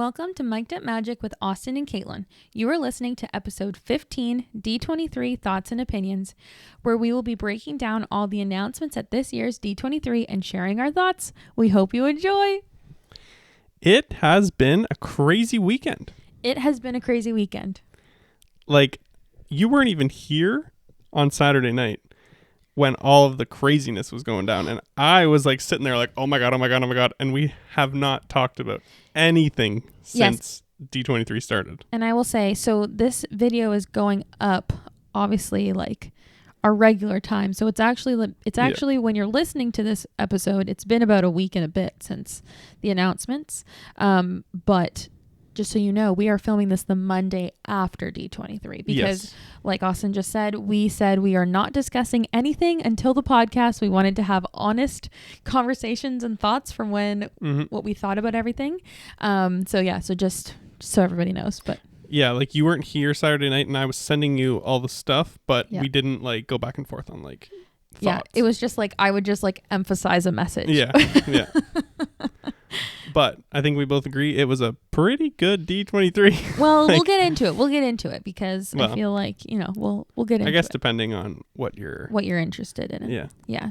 Welcome to Mic'd Up Magic with Austin and Katelyn. You are listening to episode 15, D23 Thoughts and Opinions, where we will be breaking down all the announcements at this year's D23 and sharing our thoughts. We hope you enjoy. It has been a crazy weekend. It has been a crazy weekend. Like, you weren't even here on Saturday night when all of the craziness was going down. And I was like sitting there like, oh my God. And we have not talked about anything since D23 started. And I will say, so this video is going up, obviously, like our regular time. So it's actually when you're listening to this episode, it's been about a week and a bit since the announcements. But just so you know, we are filming this the Monday after D23 because like Austin just said we are not discussing anything until the podcast. We wanted to have honest conversations and thoughts from what we thought about everything. So just so everybody knows. But yeah, like you weren't here Saturday night and I was sending you all the stuff, but we didn't like go back and forth on like thoughts. Yeah, it was just like I would just like emphasize a message. Yeah. But I think we both agree it was a pretty good D23. Well, we'll get into it. We'll get into it because I feel like, we'll get into it. I guess depending on what you're interested in. Yeah.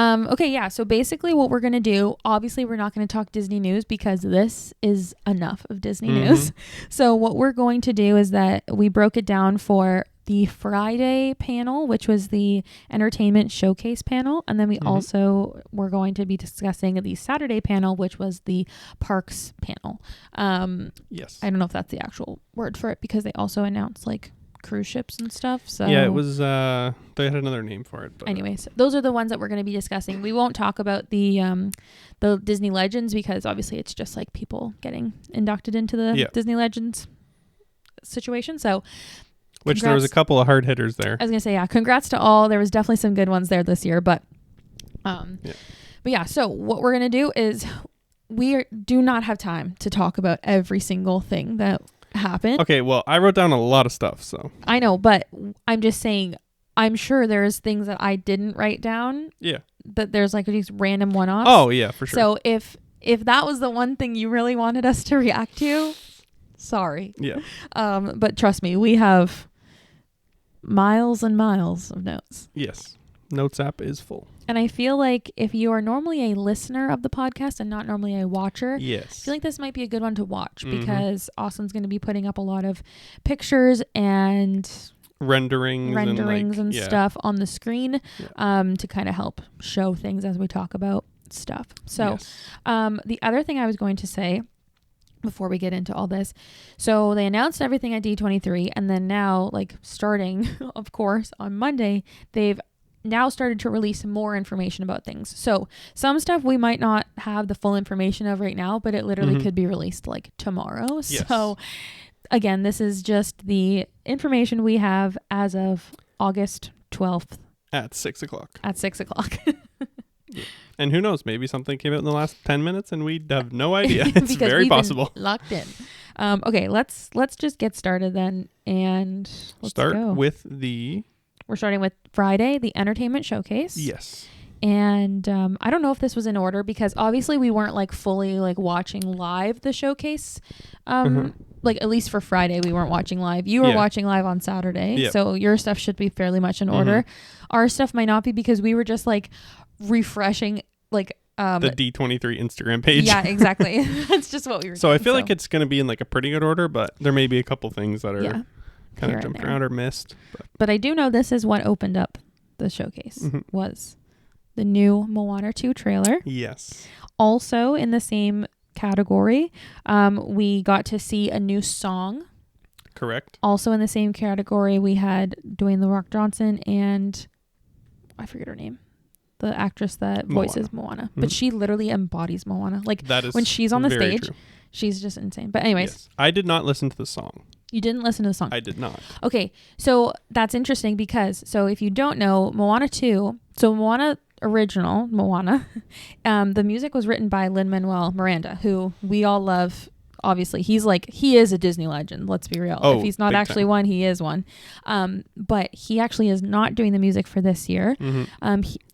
Okay, yeah. So basically what we're going to do, obviously we're not going to talk Disney news because this is enough of Disney news. So what we're going to do is that we broke it down for the Friday panel, which was the entertainment showcase panel. And then we also were going to be discussing the Saturday panel, which was the parks panel. Yes. I don't know if that's the actual word for it because they also announced like cruise ships and stuff. So yeah, it was, they had another name for it. But anyways, those are the ones that we're going to be discussing. We won't talk about the Disney Legends because obviously it's just like people getting inducted into the Disney Legends situation. So which there was a couple of hard hitters there. I was going to say, yeah, congrats to all. There was definitely some good ones there this year. But so what we're going to do is do not have time to talk about every single thing that happened. Okay, well, I wrote down a lot of stuff, so. I know, but I'm just saying, I'm sure there's things that I didn't write down. Yeah. That there's like these random one-offs. Oh, yeah, for sure. So if that was the one thing you really wanted us to react to, sorry. Yeah. But trust me, we have miles and miles of notes. Yes. Notes app is full. And I feel like if you are normally a listener of the podcast and not normally a watcher, I feel like this might be a good one to watch because Austin's going to be putting up a lot of pictures and renderings and stuff on the screen to kind of help show things as we talk about stuff. So the other thing I was going to say before we get into all this. So they announced everything at D23 and then now like starting of course on Monday, they've now started to release more information about things. So some stuff we might not have the full information of right now, but it literally could be released like tomorrow. Yes. So again, this is just the information we have as of August 12th. At 6:00. At 6:00. And who knows, maybe something came out in the last 10 minutes and we have no idea. It's very possible. Locked in. Okay, let's just get started then and let's go. We're starting with Friday, the entertainment showcase. Yes. And I don't know if this was in order because obviously we weren't like fully like watching live the showcase. Like at least for Friday, we weren't watching live. You were watching live on Saturday. So your stuff should be fairly much in order. Our stuff might not be because we were just like refreshing like the D23 Instagram page. Yeah, exactly. That's just what we were doing. So I feel like it's going to be in like a pretty good order, but there may be a couple things that are kind of jumped around or missed. But I do know this is what opened up the showcase was the new Moana 2 trailer. Yes. Also in the same category, we got to see a new song. Correct. Also in the same category, we had Dwayne "The Rock" Johnson and I forget her name. The actress that voices Moana. But she literally embodies Moana. Like when she's on the stage, she's just insane. But anyways. Yes. I did not listen to the song. You didn't listen to the song? I did not. Okay. So that's interesting because, so if you don't know, Moana 2, so Moana original, Moana, the music was written by Lin-Manuel Miranda, who we all love. Obviously, he is a Disney legend. Let's be real. If he's not actually one, he is one. But he actually is not doing the music for this year.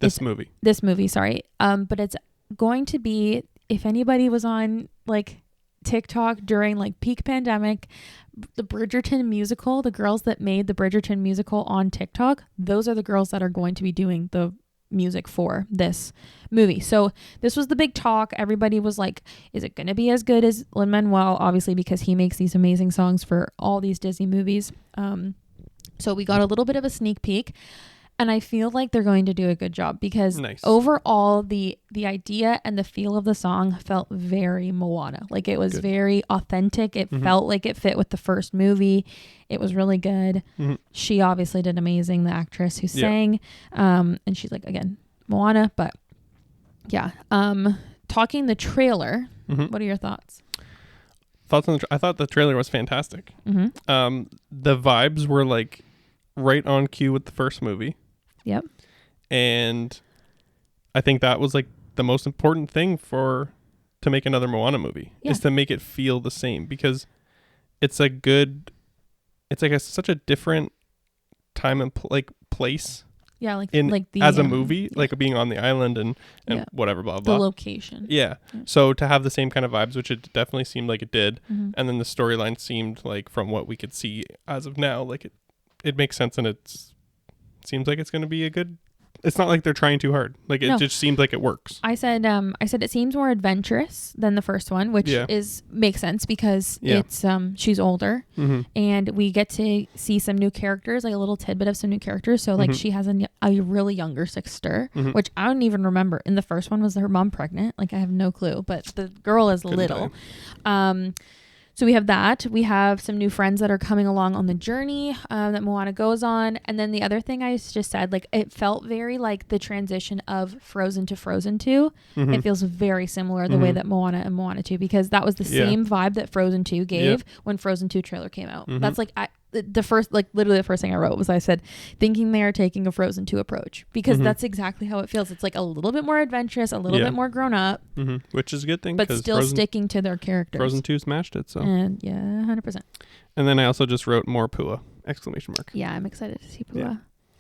This movie, sorry. But it's going to be, if anybody was on like TikTok during like peak pandemic, the Bridgerton musical, the girls that made the Bridgerton musical on TikTok, those are the girls that are going to be doing the music for this movie. So this was the big talk. Everybody was like, is it going to be as good as Lin-Manuel? Obviously, because he makes these amazing songs for all these Disney movies. So we got a little bit of a sneak peek, and I feel like they're going to do a good job because overall the idea and the feel of the song felt very Moana. Like it was very authentic. It felt like it fit with the first movie. It was really good. She obviously did amazing, the actress who sang. And she's like, again, Moana, but yeah. Talking the trailer, what are your thoughts? I thought the trailer was fantastic. The vibes were like right on cue with the first movie. Yep. And I think that was like the most important thing to make another Moana movie is to make it feel the same, because it's such a different time and place. Yeah, like as a movie, like being on the island and whatever, blah, blah. The location. Yeah. So to have the same kind of vibes, which it definitely seemed like it did. And then the storyline seemed like, from what we could see as of now, like it makes sense, and it seems like it's going to be it's not like they're trying too hard. Like it just seems like it works. I said it seems more adventurous than the first one, which makes sense because it's she's older and we get to see some new characters, like a little tidbit of some new characters. So like she has a really younger sister, which I don't even remember. In the first one, was her mom pregnant? Like I have no clue, but the girl is little. So we have that. We have some new friends that are coming along on the journey that Moana goes on. And then the other thing I just said, like it felt very like the transition of Frozen to Frozen 2. It feels very similar the way that Moana and Moana 2, because that was the same vibe that Frozen 2 gave when Frozen 2 trailer came out. That's like literally the first thing I wrote was I said, thinking they are taking a Frozen 2 approach, because that's exactly how it feels. It's like a little bit more adventurous, a little bit more grown up, which is a good thing, but still sticking to their characters. Frozen 2 smashed it. So and 100%. And then I also just wrote more Pua ! Yeah, I'm excited to see Pua. Yeah.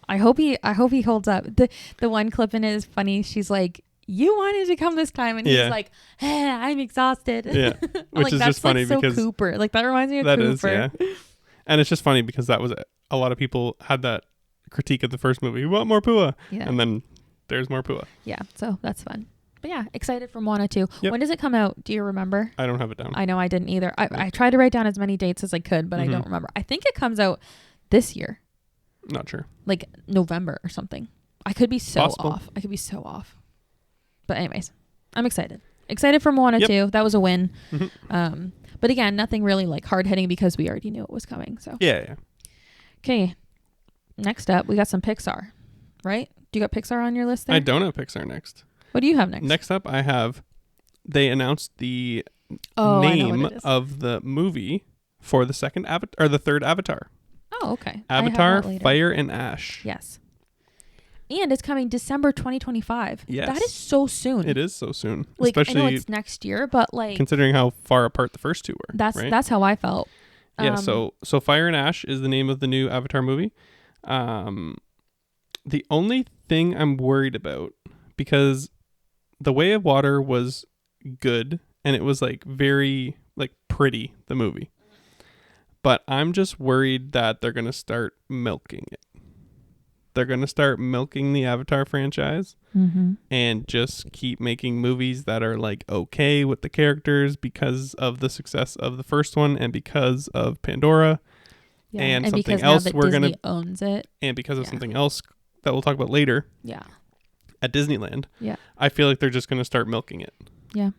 I hope he holds up. The one clip in it is funny. She's like, you wanted to come this time, and he's like, hey, I'm exhausted. Yeah, which like, is just funny so because Cooper. Like that reminds me of that Cooper. Is, and it's just funny because that was a lot of people had that critique of the first movie. We want more Pua, and then there's more Pua. Yeah, so that's fun. But yeah, excited for Moana 2. Yep. When does it come out? Do you remember? I don't have it down. I know I didn't either. I tried to write down as many dates as I could, but I don't remember. I think it comes out this year. Not sure. Like November or something. I could be so Possible. off. But anyways, I'm excited. Excited for Moana 2. That was a win. But again, nothing really like hard hitting because we already knew it was coming. So yeah. Okay. Next up, we got some Pixar, right? Do you got Pixar on your list there? I don't have Pixar next. What do you have next? Next up, I have, they announced the name of the movie for the third Avatar. Oh, okay. Avatar, Fire and Ash. Yes. And it's coming December 2025. Yes. That is so soon. It is so soon. Like, especially I know it's next year, but like, considering how far apart the first two were. That's how I felt. Yeah, so Fire and Ash is the name of the new Avatar movie. The only thing I'm worried about, because The Way of Water was good and it was like very like pretty, the movie. But I'm just worried that they're going to start milking it. They're going to start milking the Avatar franchise and just keep making movies that are like okay with the characters because of the success of the first one and because of Pandora and something else we're going to owns it, and because of something else that we'll talk about later. Yeah. At Disneyland. Yeah. I feel like they're just going to start milking it. Yeah.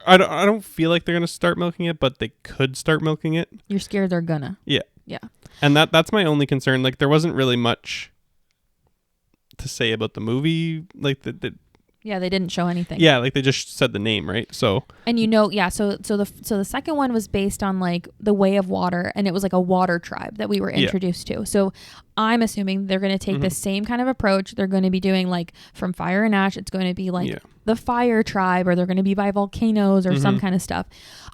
I don't feel like they're going to start milking it, but they could start milking it. You're scared they're gonna. Yeah. Yeah. And that's my only concern. Like there wasn't really much to say about the movie, like yeah, they didn't show anything. Yeah, like they just said the name, right? So and so the second one was based on like The Way of Water, and it was like a water tribe that we were introduced to. So I'm assuming they're going to take the same kind of approach. They're going to be doing like From Fire and Ash. It's going to be like the Fire Tribe, or they're going to be by volcanoes or some kind of stuff.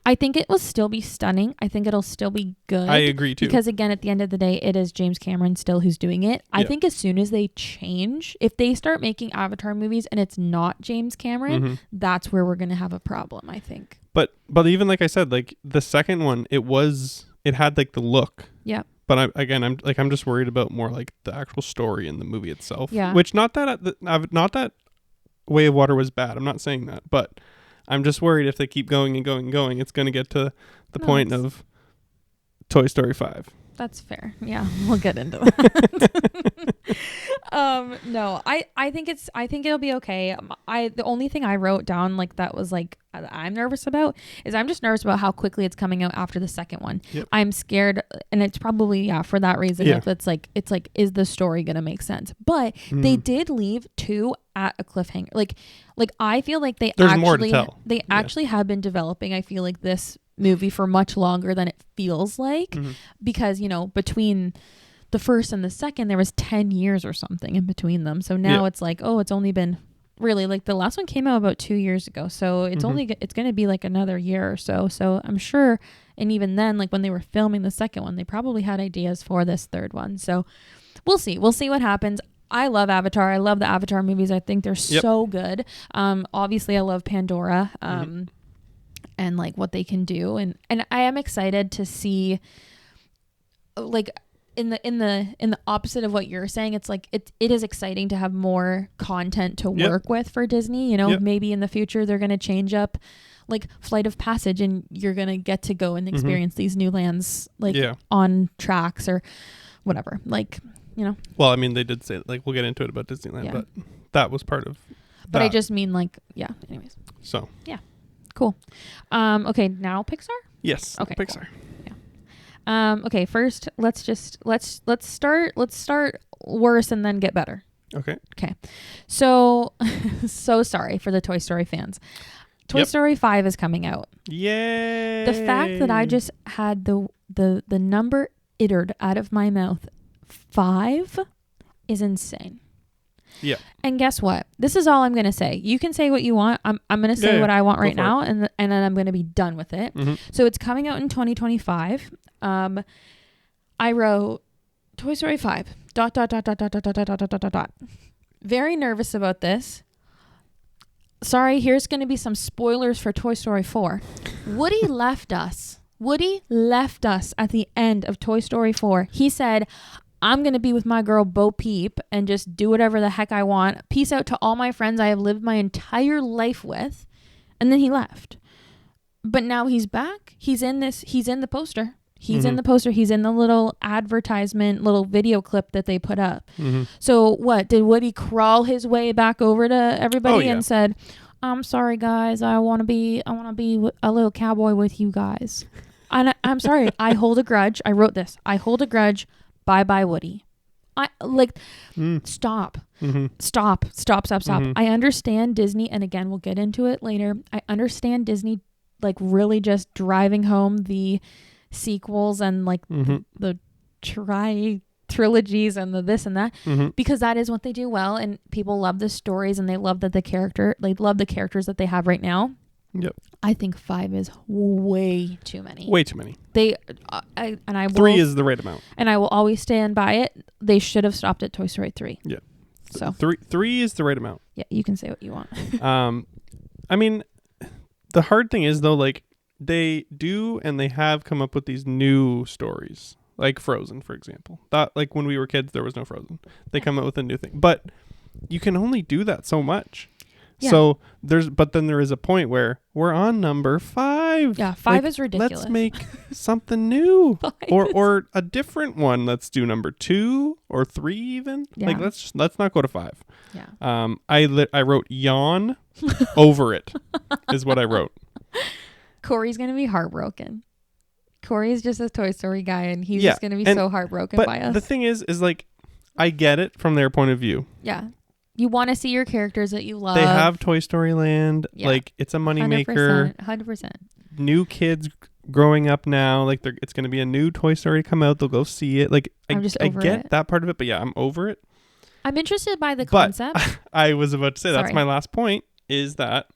I think it will still be stunning. I think it'll still be good. I agree too. Because again, at the end of the day, it is James Cameron still who's doing it. I think as soon as they change, if they start making Avatar movies and it's not James Cameron, that's where we're going to have a problem, I think. But even like I said, like the second one, it had like the look. Yeah. But I'm just worried about more like the actual story in the movie itself. Yeah. Which not that Way of Water was bad. I'm not saying that, but I'm just worried if they keep going and going and going, it's going to get to the point of Toy Story 5. That's fair. Yeah, we'll get into that. No, I think it'll be okay. The only thing I wrote down like that was like I'm nervous about is I'm just nervous about how quickly it's coming out after the second one. Yep. I'm scared, and it's probably for that reason. Yeah. It's like is the story gonna make sense? But they did leave 2 at a cliffhanger. Like I feel like there's more to tell. They actually have been developing. I feel like this movie for much longer than it feels like, because between the first and the second there was 10 years or something in between them. So now it's like, it's only been really like the last one came out about 2 years ago, so it's it's going to be like another year or so I'm sure. And even then, like when they were filming the second one, they probably had ideas for this third one. So we'll see what happens. I love Avatar. I love the Avatar movies. I think they're so good. Obviously I love Pandora and like what they can do, and I am excited to see like in the opposite of what you're saying. It's like it is exciting to have more content to work with for Disney. Maybe in the future they're going to change up like Flight of Passage, and you're going to get to go and experience these new lands like on tracks or whatever, like well, I mean, they did say like we'll get into it about Disneyland, but that was part of but I just mean like anyways, so cool. Okay, now Pixar? Yes. Okay, Pixar. Cool. Yeah. Okay, first let's start worse and then get better. Okay. So sorry for the Toy Story fans. Toy Story 5 is coming out. Yay! The fact that I just had the number ittered out of my mouth, 5, is insane. Yeah. And guess what? This is all I'm going to say. You can say what you want. I'm going to say what I want right now, and then I'm going to be done with it. So it's coming out in 2025. I wrote Toy Story 5. ... Very nervous about this. Sorry, here's going to be some spoilers for Toy Story 4. Woody left us at the end of Toy Story 4. He said, I'm going to be with my girl Bo Peep and just do whatever the heck I want. Peace out to all my friends I have lived my entire life with. And then he left. But now he's back. He's in the poster. He's in the poster. He's in the little advertisement, little video clip that they put up. So what? Did Woody crawl his way back over to everybody and said, I'm sorry, guys. I want to be a little cowboy with you guys. And I'm sorry. I hold a grudge. I wrote this. I hold a grudge. Bye, Woody. Stop. Stop. I understand Disney, and again, we'll get into it later. I understand Disney, like really just driving home the sequels and like the trilogies and the this and that, because that is what they do well, and people love the stories, and they love the characters that they have right now. Yep. I think 5 is way too many. They 3 is the right amount, and I will always stand by it. They should have stopped at Toy Story 3. Yeah. So 3 is the right amount. Yeah, you can say what you want. I mean, the hard thing is though, like they do, and they have come up with these new stories, like Frozen, for example. That like when we were kids, there was no Frozen. They come up with a new thing, but you can only do that so much. Yeah. So then there is a point where we're on number 5. Yeah, 5 is ridiculous. Let's make something new, or a different one. Let's do number 2 or 3 even. Yeah. Like let's not go to 5. Yeah. I wrote yawn over it is what I wrote. Corey's gonna be heartbroken. Corey's just a Toy Story guy, and he's just gonna be so heartbroken by us. The thing is like, I get it from their point of view. Yeah. You want to see your characters that you love. They have Toy Story Land. Yeah. Like, it's a moneymaker. 100%. New kids growing up now. Like it's going to be a new Toy Story come out. They'll go see it. Like I get that part of it, but yeah, I'm over it. I'm interested by the concept. But I was about to say, that's my last point, is that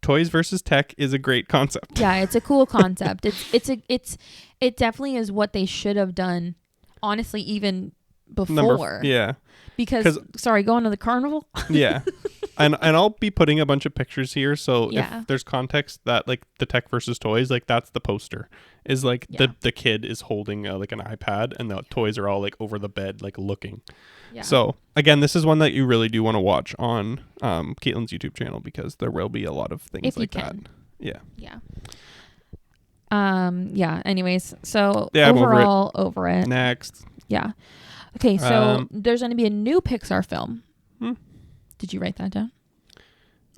toys versus tech is a great concept. Yeah, it's a cool concept. It definitely is what they should have done, honestly, even before. Yeah. Because going to the carnival. Yeah. And I'll be putting a bunch of pictures here, so if there's context that like the tech versus toys, like that's the poster. Is like the kid is holding like an iPad and the toys are all like over the bed like looking. Yeah. So again, this is one that you really do want to watch on Katelyn's YouTube channel, because there will be a lot of things like that. Yeah. Yeah. Yeah. Anyways, so overall, over it. Next. Yeah. Okay. So there's going to be a new Pixar film. Did you write that down?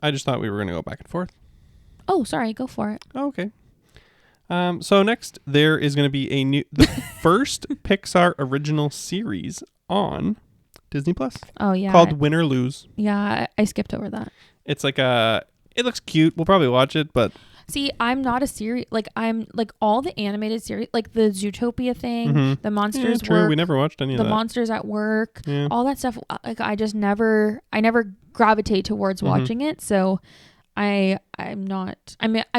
I just thought we were going to go back and forth. Oh, sorry. Go for it. Oh, okay. So next, there is going to be the first Pixar original series on Disney Plus. Oh, yeah. Called Win or Lose. Yeah, I skipped over that. It's like it looks cute. We'll probably watch it, but... See, I'm not a series, like I'm like all the animated series, like the Zootopia thing, the Monsters True. Work. We never watched any of that. The Monsters at Work, all that stuff. Like I never gravitate towards watching it. So I'm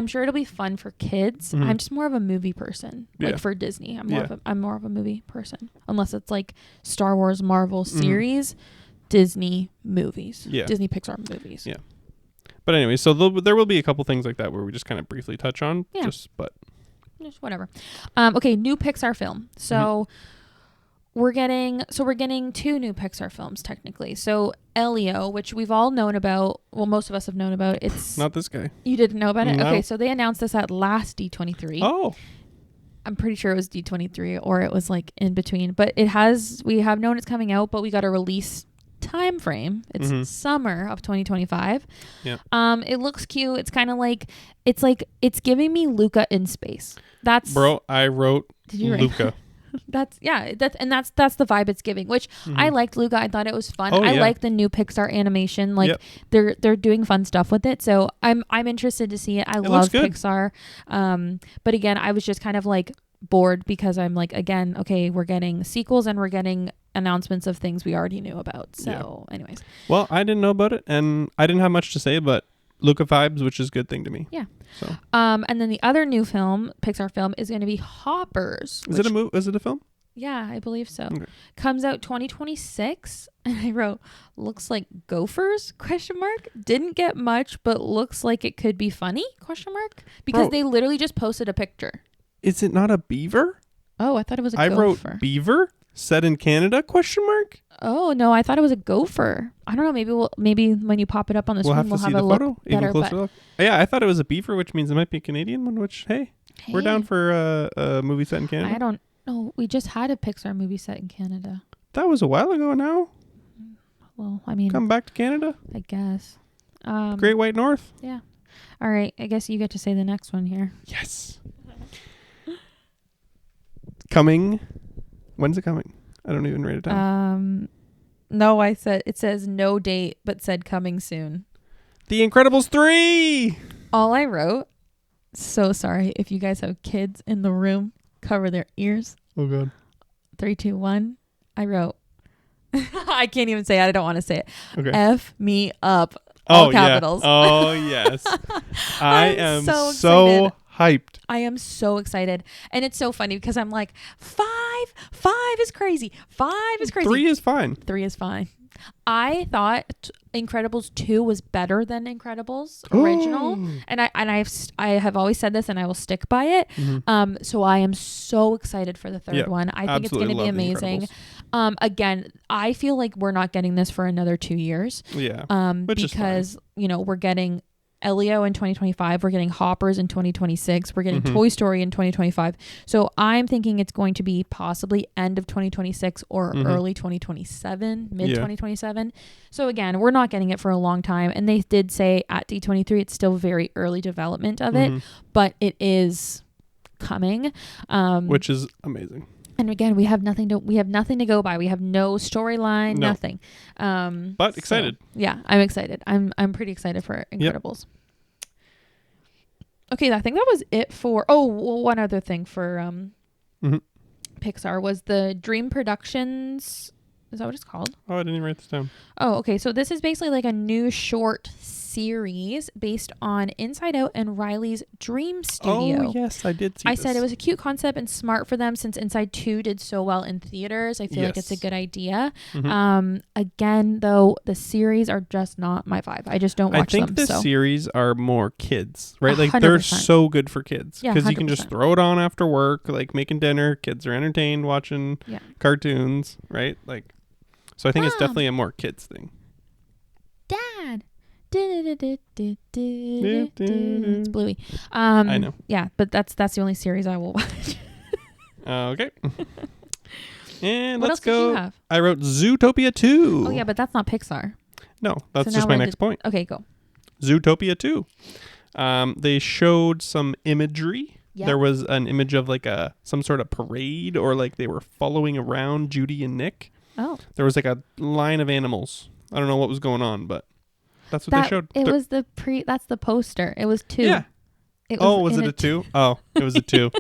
sure it'll be fun for kids. I'm just more of a movie person. Like for Disney, I'm more of a movie person. Unless it's like Star Wars, Marvel series, Disney movies, Disney Pixar movies. Yeah. But anyway, so there will be a couple things like that where we just kind of briefly touch on. Yeah. Just whatever. Okay, new Pixar film. So we're getting 2 new Pixar films technically. So Elio, which we've all known about. Well, most of us have known about. It's not this guy. You didn't know about it? No. Okay, so they announced this at last D23. Oh. I'm pretty sure it was D23 or it was like in between. But we have known it's coming out, but we got a release time frame. It's summer of 2025. Yeah. It looks cute. It's kind of like it's giving me Luca in space. I wrote Luca. That's the vibe it's giving, which I liked Luca. I thought it was fun. I like the new Pixar animation. Like they're doing fun stuff with it. So I'm interested to see it. I love Pixar. But again, I was just kind of like bored because I'm like, again, okay, we're getting sequels and we're getting announcements of things we already knew about. So anyways. Well, I didn't know about it and I didn't have much to say, but Luca vibes, which is a good thing to me. Yeah. So and then the other new Pixar film is going to be Hoppers. Is it a film? Yeah, I believe so. Okay. Comes out 2026 and I wrote looks like gophers ? Didn't get much, but looks like it could be funny ? Because they literally just posted a picture. Is it not a beaver? Oh, I thought it was a gopher. I wrote beaver set in Canada ? Oh no, I thought it was a gopher. I don't know. Maybe when you pop it up on the screen, we'll have a look better. Look. Yeah, I thought it was a beaver, which means it might be a Canadian one. Which we're down for a movie set in Canada. I don't know. We just had a Pixar movie set in Canada. That was a while ago now. Well, I mean, come back to Canada, I guess. Great White North. Yeah. All right. I guess you get to say the next one here. Yes. Coming. When's it coming? I don't even write it down. No, it says no date, but said coming soon. The Incredibles 3. All I wrote, so sorry if you guys have kids in the room, cover their ears. Oh God. 3, 2, 1. I wrote, I can't even say it. I don't want to say it. Okay. F me up. All capitals. Yeah. Oh yes. I am so hyped. I am so excited. And it's so funny because I'm like, 5 is crazy. 5 is crazy. 3 is fine. 3 is fine. I thought Incredibles 2 was better than Incredibles original. And I have always said this and I will stick by it. So I am so excited for the third one. I think it's going to be amazing. Again, I feel like we're not getting this for another 2 years. Yeah. Because, we're getting Elio in 2025. We're getting Hoppers in 2026. We're getting Toy Story in 2025. So I'm thinking it's going to be possibly end of 2026 or early 2027, mid 2027. So again, we're not getting it for a long time. And they did say at D23, it's still very early development of it, but it is coming. Which is amazing. And again, we have nothing to go by. We have no storyline, nothing. But excited. So, yeah, I'm excited. I'm pretty excited for Incredibles. Okay, I think that was it for... Oh, well, one other thing for Pixar was the Dream Productions... Is that what it's called? Oh, I didn't even write this down. Oh, okay. So this is basically like a new short series based on Inside Out and Riley's Dream Studio. Oh, yes, I did see I this. said it was a cute concept and smart for them since Inside 2 did so well in theaters. I feel like it's a good idea. Again, though, the series are just not my vibe. I just don't watch them. I think the series are more kids, right? Like 100%. they're so good for kids because you can 100%. just throw it on after work, like making dinner. Kids are entertained watching cartoons, right? Like, so I think it's definitely a more kids thing. Dad. It's Bluey. I know. Yeah, but that's the only series I will watch. Okay. And what let's else go. Did you have? I wrote Zootopia 2. Oh yeah, but that's not Pixar. No, that's just my next point. Okay, go. Zootopia 2. They showed some imagery. Yep. There was an image of like some sort of parade, or like they were following around Judy and Nick. Oh. There was like a line of animals. I don't know what was going on, but that's what they showed. Was that's the poster. It was 2. Yeah. Was it a 2? Oh, it was a 2.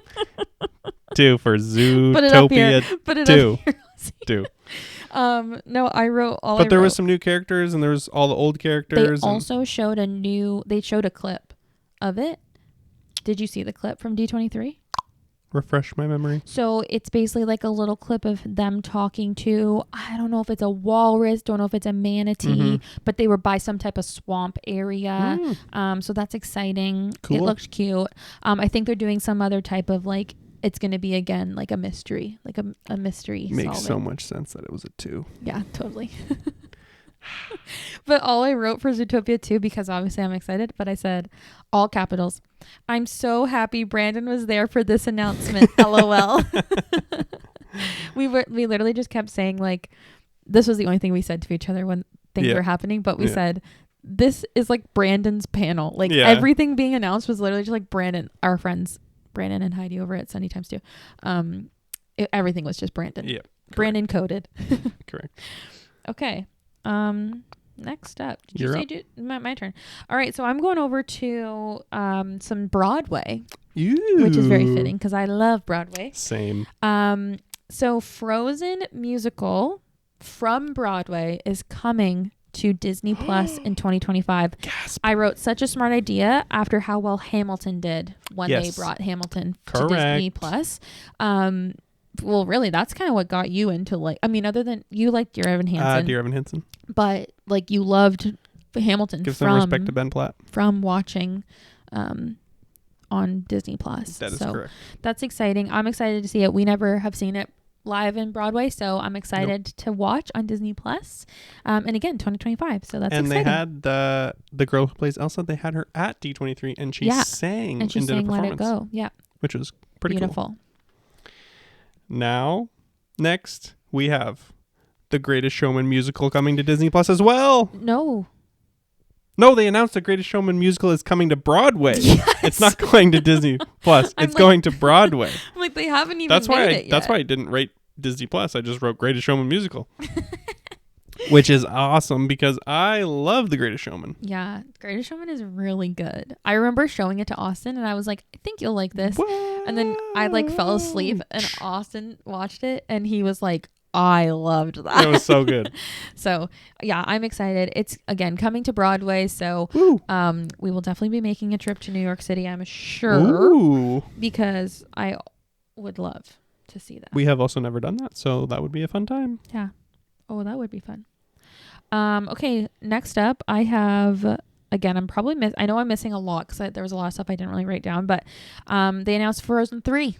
2 for Zootopia 2. 2. No, I wrote all. But there was some new characters, and there was all the old characters. They also showed they showed a clip of it. Did you see the clip from D23? Refresh my memory. So it's basically like a little clip of them talking to, I don't know if it's a walrus, don't know if it's a manatee, but they were by some type of swamp area. So that's exciting. Cool. It looks cute. I think they're doing some other type of like, it's going to be again like a mystery, like a mystery. Makes so much sense that it was a 2. Yeah, totally. But all I wrote for Zootopia 2, because obviously I'm excited, but I said all capitals, I'm so happy Brandon was there for this announcement. LOL. We literally just kept saying, like, this was the only thing we said to each other when things were happening, but we said this is like Brandon's panel. Like everything being announced was literally just like Brandon, our friends Brandon and Heidi over at Sunny Times 2. Everything was just Brandon. Yeah. Brandon coded. Correct. Okay. Next up. My turn. All right, so I'm going over to some Broadway. Which is very fitting because I love Broadway. Same. So Frozen musical from Broadway is coming to Disney Plus in 2025. Gasp. I wrote such a smart idea after how well Hamilton did when they brought Hamilton to Disney Plus. Well, really, that's kind of what got you into, like, I mean, other than you liked Dear Evan Hansen. Dear Evan Hansen. But, like, you loved Hamilton. Give some respect to Ben Platt. From watching on Disney Plus. That is correct. That's exciting. I'm excited to see it. We never have seen it live in Broadway, so I'm excited to watch on Disney Plus. And again, 2025. So that's exciting. And they had the girl who plays Elsa, they had her at D23, and she sang and she sang Let It Go. Yeah. Which was pretty beautiful. Cool. Now, next, we have The Greatest Showman musical coming to Disney Plus as well. No, they announced The Greatest Showman musical is coming to Broadway. Yes! It's not going to Disney Plus. It's going to Broadway. I'm like, they haven't even made it yet. That's why I didn't write Disney Plus. I just wrote Greatest Showman musical. Which is awesome because I love The Greatest Showman. Yeah, Greatest Showman is really good. I remember showing it to Austin and I was like, I think you'll like this. What? And then I like fell asleep and Austin watched it and he was like, I loved that. It was so good. So yeah, I'm excited. It's again coming to Broadway. So we will definitely be making a trip to New York City, I'm sure. Because I would love to see that. We have also never done that. So that would be a fun time. Yeah. Oh, that would be fun. Okay, next up, I have, again, I know I'm missing a lot because there was a lot of stuff I didn't really write down, but they announced Frozen 3.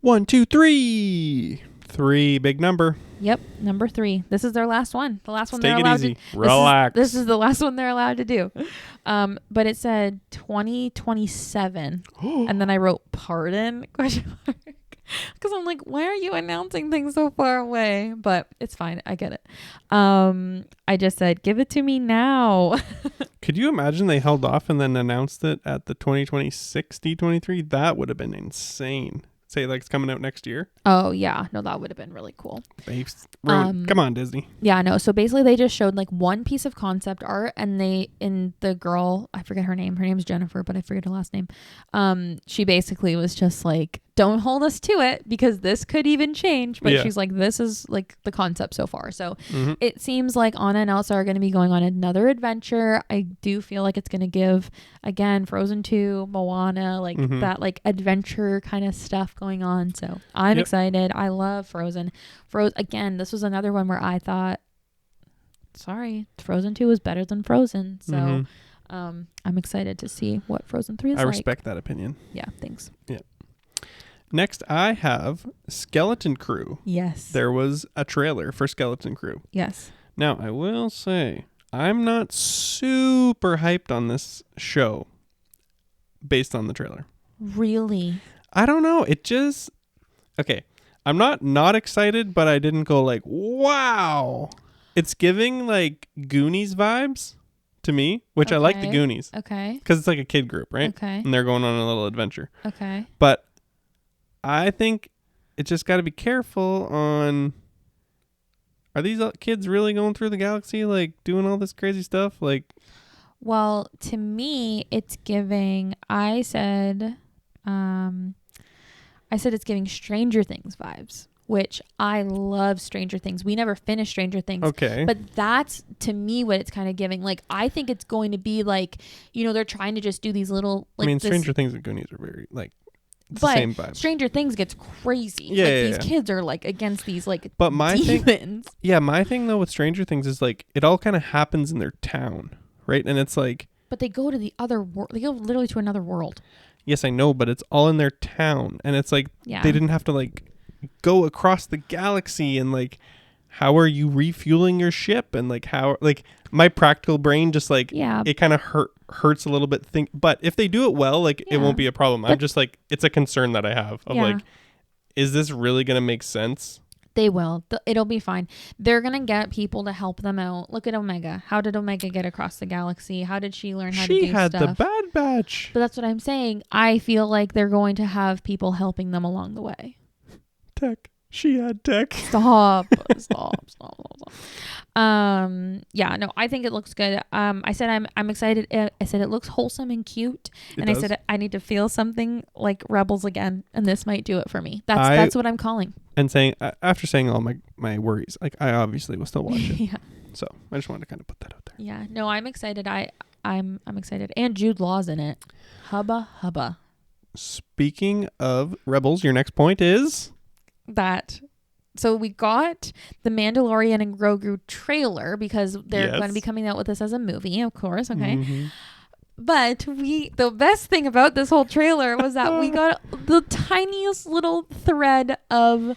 1, 2, 3. 3, big number. Yep, number 3. This is their last one. The last one they're allowed to... Relax. This is the last one they're allowed to do. But it said 2027. And then I wrote, pardon? Question mark. Because I'm like, why are you announcing things so far away? But it's fine. I get it. I just said, give it to me now. Could you imagine they held off and then announced it at the 2026 D23? That would have been insane. say like it's coming out next year. Oh yeah, no, that would have been really cool. Come on, Disney. Yeah, no. So basically, they just showed like one piece of concept art, and the girl, I forget her name. Her name's Jennifer, but I forget her last name. She basically was just like, "Don't hold us to it because this could even change." But she's like, "This is like the concept so far." So it seems like Anna and Elsa are going to be going on another adventure. I do feel like it's going to give again Frozen 2, Moana, like that like adventure kind of stuff going on. So I'm excited. I love Frozen. Again, this was another one where I thought, Frozen 2 was better than Frozen. So I'm excited to see what Frozen 3 is like. I respect that opinion. Yeah, thanks. Yeah. Next, I have Skeleton Crew. Yes. There was a trailer for Skeleton Crew. Yes. Now, I will say, I'm not super hyped on this show based on the trailer. Really? I don't know. It just... Okay. I'm not excited, but I didn't go like, wow. It's giving like Goonies vibes to me, which I like the Goonies. Okay. Because it's like a kid group, right? Okay. And they're going on a little adventure. Okay. But I think it just got to be careful on... Are these kids really going through the galaxy, like doing all this crazy stuff? Like, well, to me, it's giving. I said it's giving Stranger Things vibes, which I love Stranger Things. We never finished Stranger Things. Okay. But that's, to me, what it's kind of giving. Like, I think it's going to be like, they're trying to just do these little... Like, I mean, Stranger Things and Goonies are very, like, it's but the same vibe. Stranger Things gets crazy. Yeah, these kids are, like, against these, like, but my demons. My thing, though, with Stranger Things is, like, it all kind of happens in their town, right? And it's like... But they go to the other world. They go literally to another world. Yes, I know, but it's all in their town. And it's like, they didn't have to, like, go across the galaxy and, like, how are you refueling your ship? And, like, how, like, my practical brain just, like, it kind of hurts a little bit. But if they do it well, like, it won't be a problem. I'm just, like, it's a concern that I have of, like, is this really going to make sense? They will. It'll be fine. They're going to get people to help them out. Look at Omega. How did Omega get across the galaxy? How did she learn how to do stuff? She had the Bad Batch. But that's what I'm saying. I feel like they're going to have people helping them along the way. Tech. She had tech. Stop. Yeah, no, I think it looks good. I said I'm excited. I said it looks wholesome and cute. I said I need to feel something like Rebels again, and this might do it for me. That's what I'm calling. And saying after saying all my worries, like I obviously will still watch it. Yeah. So I just wanted to kind of put that out there. Yeah. No, I'm excited. I'm excited. And Jude Law's in it. Hubba. Speaking of Rebels, your next point is that. So we got the Mandalorian and Grogu trailer because they're going to be coming out with this as a movie, of course. Okay. Mm-hmm. But the best thing about this whole trailer was that we got the tiniest little thread of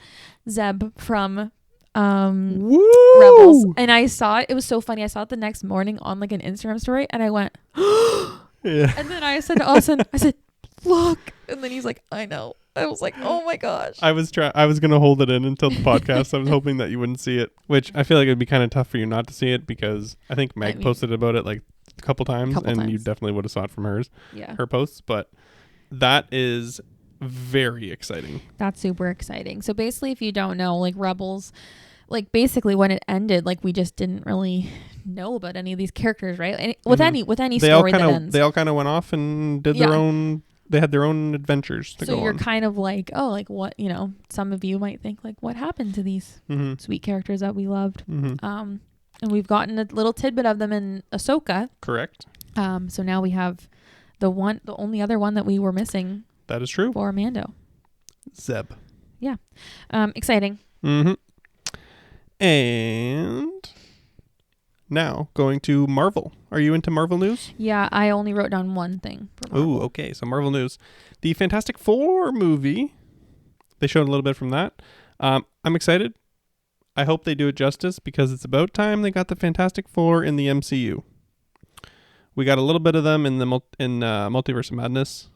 Zeb from Rebels. And I saw it. It was so funny. I saw it the next morning on like an Instagram story and I went, yeah. And then I said to Austin, I said, look. And then he's like, I know. I was like, oh my gosh. I was going to hold it in until the podcast. I was hoping that you wouldn't see it, which I feel like it'd be kind of tough for you not to see it because I think Meg posted about it like a couple times and you definitely would have saw it from her posts. But that is very exciting. That's super exciting. So basically, if you don't know, like Rebels, like basically when it ended, like we just didn't really know about any of these characters, right? And with any story that ends. They all kind of went off and did their own... They had their own adventures to go on. So you're kind of like, oh, like what, some of you might think like what happened to these sweet characters that we loved. Mm-hmm. And we've gotten a little tidbit of them in Ahsoka. Correct. So now we have the only other one that we were missing. That is true. For Mando. Zeb. Yeah. Exciting. Mm-hmm. And now going to Marvel. Are you into Marvel news? Yeah, I only wrote down one thing. Oh, okay. So Marvel news. The Fantastic Four movie. They showed a little bit from that. I'm excited. I hope they do it justice because it's about time they got the Fantastic Four in the MCU. We got a little bit of them in the Multiverse of Madness.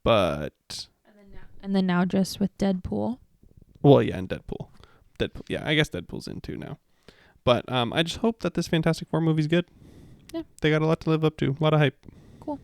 But... And then now just with Deadpool. Well, yeah, and Deadpool. Yeah, I guess Deadpool's in too now. But I just hope that this Fantastic Four movie's good. Yeah. They got a lot to live up to. A lot of hype. Cool.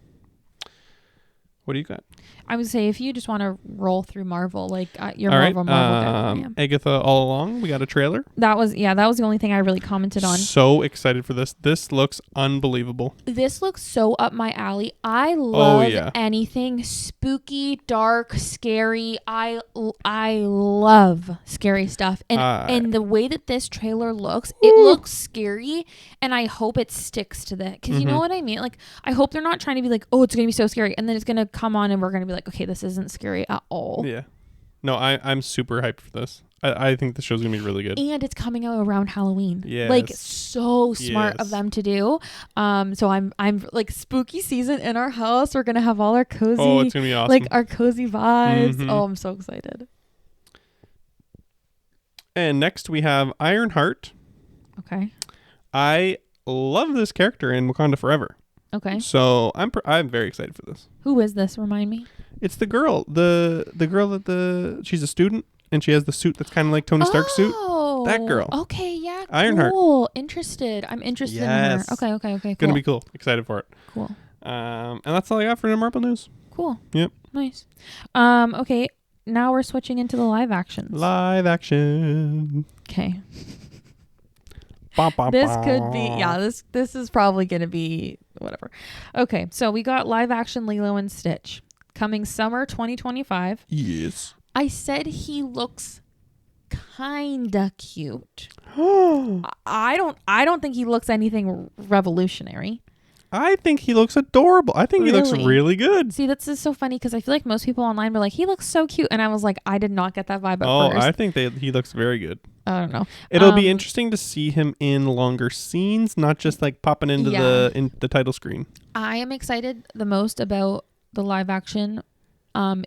What do you got? I would say if you just want to roll through Marvel, like you're all Marvel guy. Agatha All Along. We got a trailer. That was the only thing I really commented on. So excited for this. This looks unbelievable. This looks so up my alley. I love anything spooky, dark, scary. I love scary stuff. And the way that this trailer looks, it looks scary, and I hope it sticks to that. Because you know what I mean? Like, I hope they're not trying to be like, oh, it's going to be so scary, and then it's going to come on and we're going to be like, okay, this isn't scary at all. Yeah. No, I'm super hyped for this. I think the show's going to be really good. And it's coming out around Halloween. Yes. Like, so smart of them to do. So I'm like, spooky season in our house. We're going to have all our cozy. Oh, it's going to be awesome. Like, our cozy vibes. Oh, I'm so excited. And next we have Ironheart. Okay. I love this character in Wakanda Forever. Okay. So I'm very excited for this. Who is this? Remind me. It's the girl. The girl that she's a student and she has the suit that's kind of like Tony Stark's suit. That girl. Okay, yeah. Ironheart. Cool. Interested. I'm interested in her. Okay. Cool. Gonna be cool. Excited for it. Cool. And that's all I got for the Marvel news. Cool. Yep. Nice. Okay. Now we're switching into the live actions. Live action. Okay. This could be, this is probably going to be whatever. Okay, so we got live action Lilo and Stitch coming summer 2025. Yes. I said he looks kinda cute. I don't think he looks anything revolutionary. I think he looks adorable. I think he looks really good. See, this is so funny because I feel like most people online were like, he looks so cute. And I was like, I did not get that vibe at first. I think he looks very good. I don't know. It'll be interesting to see him in longer scenes, not just like popping into the title screen. I am excited the most about the live action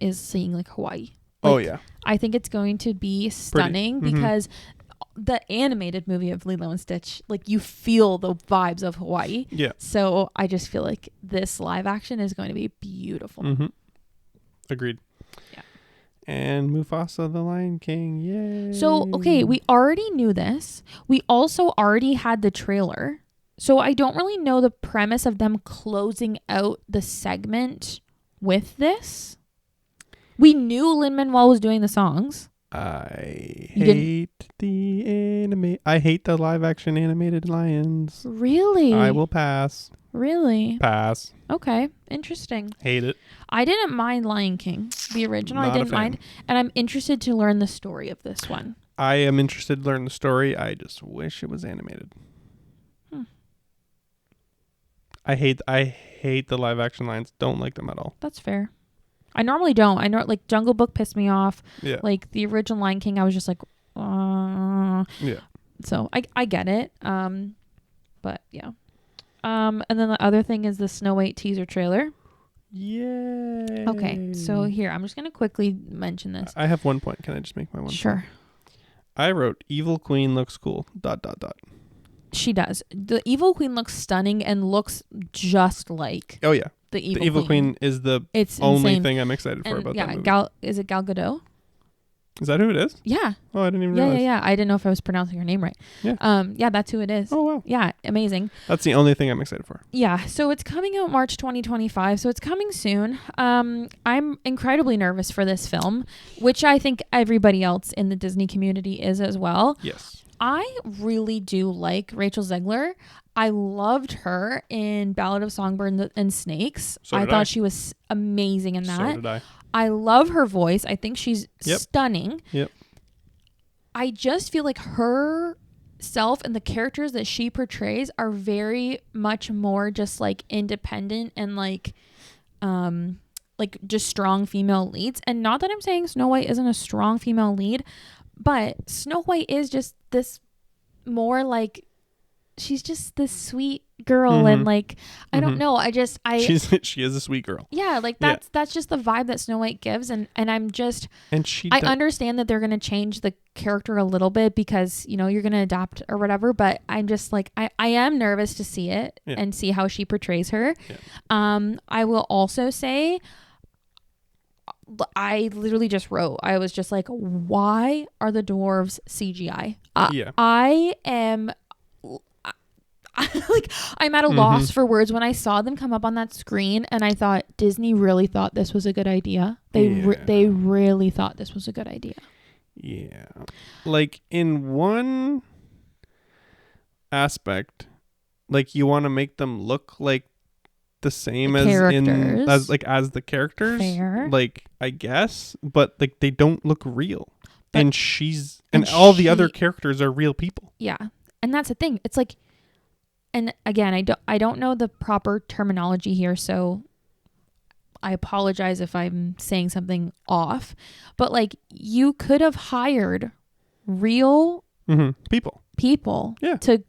is seeing like Hawaii. I think it's going to be stunning because the animated movie of Lilo and Stitch, like you feel the vibes of Hawaii. Yeah. So I just feel like this live action is going to be beautiful. Mm-hmm. Agreed. Yeah. And Mufasa the Lion King. Yay. So, okay, we already knew this. We also already had the trailer. So I don't really know the premise of them closing out the segment with this. We knew Lin-Manuel was doing the songs. I hate the live action animated lions. Really? I will pass. Really? Pass. Okay. Interesting. Hate it. I didn't mind Lion King. The original I didn't mind. And I'm interested to learn the story of this one. I am interested to learn the story. I just wish it was animated. I hate the live action lions. Don't like them at all. That's fair. I normally don't. I know, like, Jungle Book pissed me off. Yeah. Like, the original Lion King, I was just like, Yeah. So, I get it. But, yeah. And then the other thing is the Snow White teaser trailer. Yay. Okay, so here, I'm just going to quickly mention this. I have 1 point. Can I just make my 1 point? Sure. I wrote, Evil Queen looks cool, ... She does. The Evil Queen looks stunning and looks just like... Oh, yeah. The Evil Queen is the only thing I'm excited for about that movie. Is it Gal Gadot? Is that who it is? Yeah. Oh, I didn't even realize. Yeah. I didn't know if I was pronouncing her name right. Yeah. Yeah, that's who it is. Oh, wow. Yeah, amazing. That's the only thing I'm excited for. Yeah, so it's coming out March 2025, so it's coming soon. I'm incredibly nervous for this film, which I think everybody else in the Disney community is as well. Yes. I really do like Rachel Zegler. I loved her in Ballad of Songbirds and Snakes. I thought she was amazing in that. So did I. I love her voice. I think she's stunning. Yep. I just feel like herself and the characters that she portrays are very much more just like independent and like just strong female leads. And not that I'm saying Snow White isn't a strong female lead, but Snow White is just this more like, she's just this sweet girl. And like, I don't know. She is a sweet girl. Yeah. Like that's just the vibe that Snow White gives. And I'm just, I understand that they're going to change the character a little bit because, you know, you're going to adapt or whatever, but I'm just like, I am nervous to see it and see how she portrays her. Yeah. I will also say, I literally just wrote, I was just like, why like I'm at a loss for words when I saw them come up on that screen, and I thought Disney really thought this was a good idea. They really thought this was a good idea. Yeah. Like in one aspect, like you want to make them look like the same as the characters. Fair. Like I guess, but like they don't look real. But, and all the other characters are real people. Yeah. And that's the thing. It's like, and again, I don't know the proper terminology here, so I apologize if I'm saying something off, but like you could have hired real people to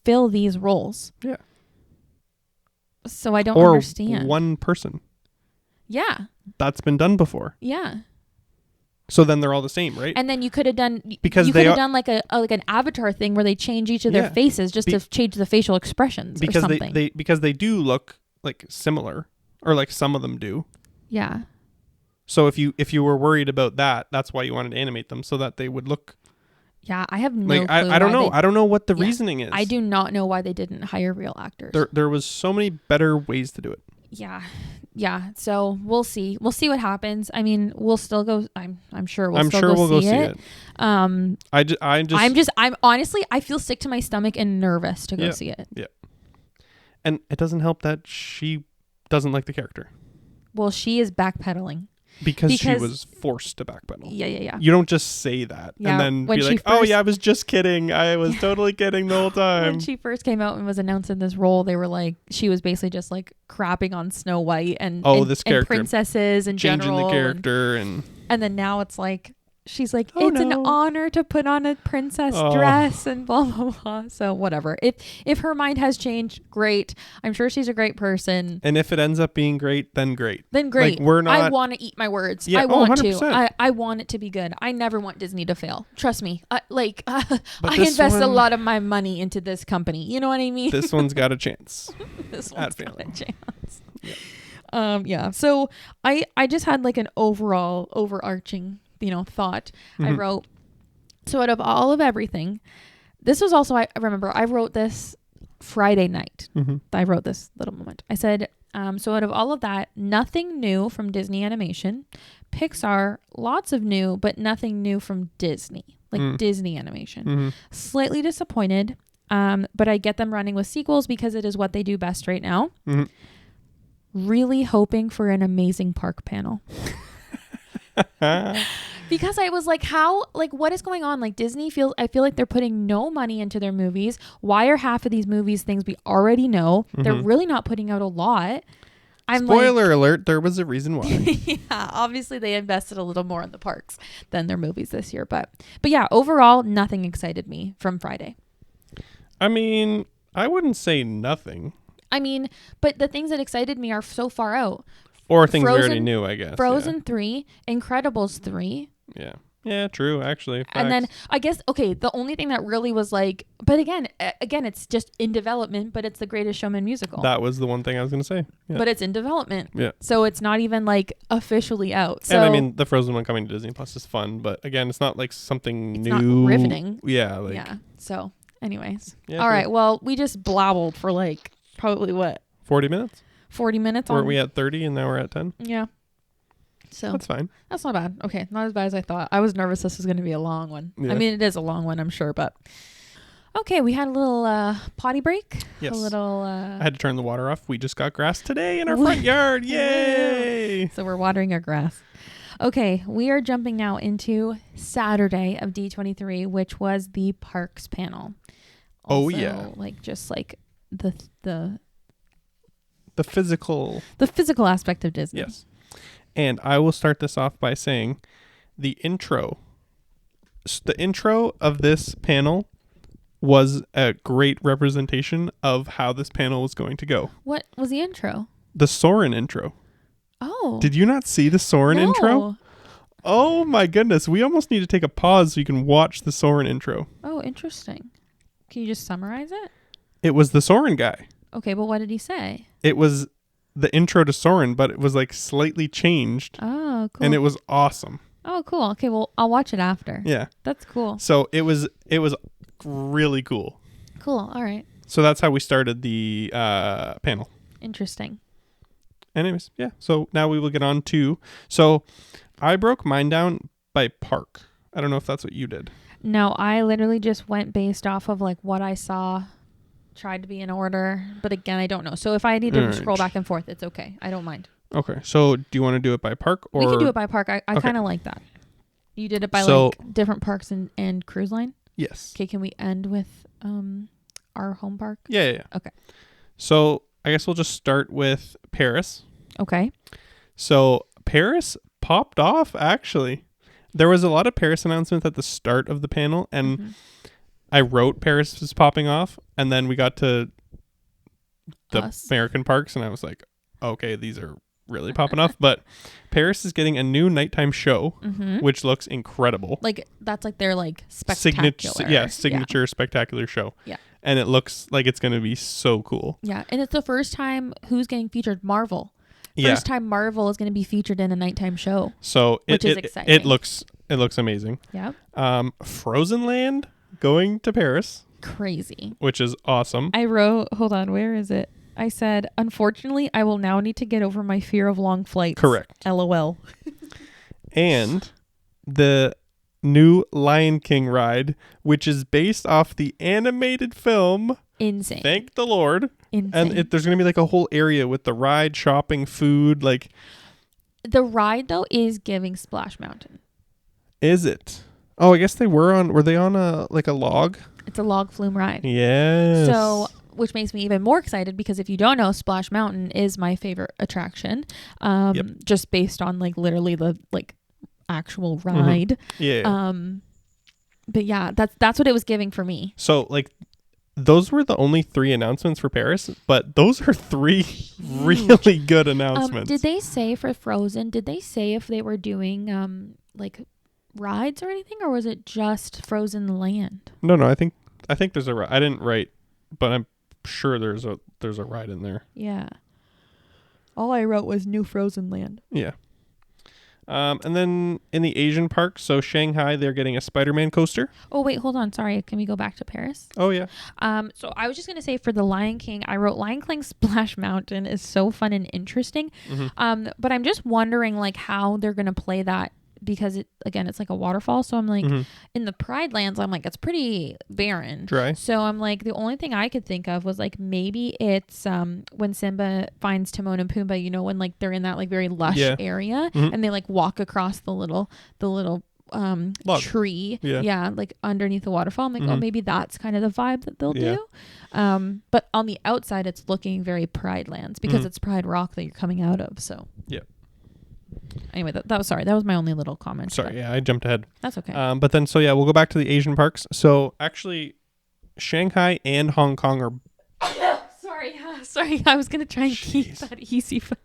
fill these roles. Yeah. So I don't understand. Or one person. Yeah. That's been done before. Yeah. So then they're all the same, right? And then you could have done done like an avatar thing where they change each of their faces just to change the facial expressions or something. Because they do look like similar, or like some of them do. Yeah. So if you were worried about that, that's why you wanted to animate them so that they would look. Yeah, I have no clue. I don't know. I don't know what the reasoning is. I do not know why they didn't hire real actors. There was so many better ways to do it. Yeah. Yeah. So we'll see. We'll see what happens. I mean, we'll still go. I'm sure we'll go see it. I'm honestly, I feel sick to my stomach and nervous to go see it. Yeah. And it doesn't help that she doesn't like the character. Well, she is backpedaling. Because she was forced to backpedal. Yeah. You don't just say that and then be like, oh yeah, I was just kidding. I was totally kidding the whole time. When she first came out and was announced in this role, they were like, she was basically just like crapping on Snow White and princesses in changing general. The character and then now it's like, she's like, an honor to put on a princess dress and blah, blah, blah. So whatever. If her mind has changed, great. I'm sure she's a great person. And if it ends up being great, then great. Like, I want to eat my words. Yeah, I want 100%. to. I want it to be good. I never want Disney to fail. Trust me. I invest a lot of my money into this company. You know what I mean? This one's got a chance. This one's got a chance. Yeah. So I just had like an overarching thought. I wrote, so out of all of everything, this was also, I remember I wrote this Friday night. I wrote this little moment. I said, so out of all of that, nothing new from Disney Animation. Pixar, lots of new, but nothing new from Disney, Disney Animation. Slightly disappointed, but I get them running with sequels because it is what they do best right now. Really hoping for an amazing park panel. Because I was like, what is going on? Like Disney I feel like they're putting no money into their movies. Why are half of these movies things we already know? They're really not putting out a lot. Spoiler alert, there was a reason why. Yeah, obviously they invested a little more in the parks than their movies this year. But yeah, overall, nothing excited me from Friday. I mean, I wouldn't say nothing. I mean, but the things that excited me are so far out. Or things we already knew, I guess. Frozen 3, Incredibles 3. Yeah. Yeah, true, actually. Facts. And then I guess, the only thing that really was like, but again, it's just in development, but it's the Greatest Showman musical. That was the one thing I was going to say. Yeah. But it's in development. Yeah. So it's not even like officially out. So, and I mean, the Frozen one coming to Disney Plus is fun, but again, it's not like something new. It's not riveting. Yeah. Yeah. So anyways. Yeah, all right. Well, we just blabbled for like probably what? 40 minutes? 40 minutes. Weren't we at 30 and now we're at 10? Yeah. So that's fine. That's not bad. Okay. Not as bad as I thought. I was nervous this was going to be a long one. Yeah. I mean, it is a long one, I'm sure, but okay. We had a little potty break. Yes. A little. I had to turn the water off. We just got grass today in our front yard. Yay. So we're watering our grass. Okay. We are jumping now into Saturday of D23, which was the parks panel. Also, like just like the physical aspect of Disney. Yes. And I will start this off by saying the intro of this panel was a great representation of how this panel was going to go. What was the intro? The Soarin' intro. Oh. Did you not see the Soarin' intro? Oh my goodness. We almost need to take a pause so you can watch the Soarin' intro. Oh, interesting. Can you just summarize it? It was the Soarin' guy. Okay, but what did he say? It was the intro to Soarin', but it was like slightly changed. Oh, cool. And it was awesome. Oh, cool. Okay, well, I'll watch it after. Yeah. That's cool. So it was really cool. Cool. All right. So that's how we started the panel. Interesting. Anyways, yeah. So now we will get on to... So I broke mine down by park. I don't know if that's what you did. No, I literally just went based off of like what I saw, tried to be in order. But again, I don't know. So if I need to scroll back and forth, it's okay. I don't mind. Okay. So do you want to do it by park? Or... We can do it by park. I kind of like that. You did it by like different parks and cruise line? Yes. Okay, can we end with our home park? Yeah. Okay. So I guess we'll just start with Paris. Okay. So Paris popped off, actually. There was a lot of Paris announcements at the start of the panel, and I wrote Paris was popping off, and then we got to the American parks, and I was like, okay, these are really popping off. But Paris is getting a new nighttime show, which looks incredible. Like, that's like their like spectacular. Signature spectacular show. Yeah. And it looks like it's going to be so cool. Yeah, and it's the first time who's getting featured? Marvel. First time Marvel is going to be featured in a nighttime show. So which is exciting. It looks amazing. Yeah. Frozen Land going to Paris. Crazy. Which is awesome. I wrote, hold on, where is it? I said, unfortunately, I will now need to get over my fear of long flights. Correct. LOL. And the new Lion King ride, which is based off the animated film. Insane. Thank the Lord. Insane. And there's going to be like a whole area with the ride, shopping, food. Like, the ride, though, is giving Splash Mountain. Is it? Oh, I guess were they on a log? It's a log flume ride. Yes. So, which makes me even more excited because if you don't know, Splash Mountain is my favorite attraction. Just based on like literally the like actual ride. Yeah. But yeah, that's what it was giving for me. So like those were the only 3 announcements for Paris, but those are 3 really good announcements. Did they say for Frozen, did they say if they were doing like rides or anything, or was it just Frozen Land? No, I think there's a ride. I didn't write, but I'm sure there's a ride in there. Yeah. All I wrote was New Frozen Land. Yeah. And then in the Asian park, so Shanghai, they're getting a Spider-Man coaster. Oh, wait, hold on. Sorry. Can we go back to Paris? Oh, yeah. So I was just going to say for the Lion King, I wrote Lion King Splash Mountain is so fun and interesting. But I'm just wondering like how they're going to play that because it's like a waterfall. So I'm like in the Pride Lands, I'm like, it's pretty barren. Dry. So I'm like, the only thing I could think of was like, maybe it's when Simba finds Timon and Pumbaa, you know, when like they're in that like very lush area and they like walk across the little tree. Yeah. Like underneath the waterfall. I'm like, oh, maybe that's kind of the vibe that they'll do. But on the outside, it's looking very Pride Lands because it's Pride Rock that you're coming out of. So yeah. Anyway, that was my only little comment. Sorry, I jumped ahead. That's okay. But then, so yeah, we'll go back to the Asian parks. So actually, Shanghai and Hong Kong are... Sorry, I was going to try and keep that easy. But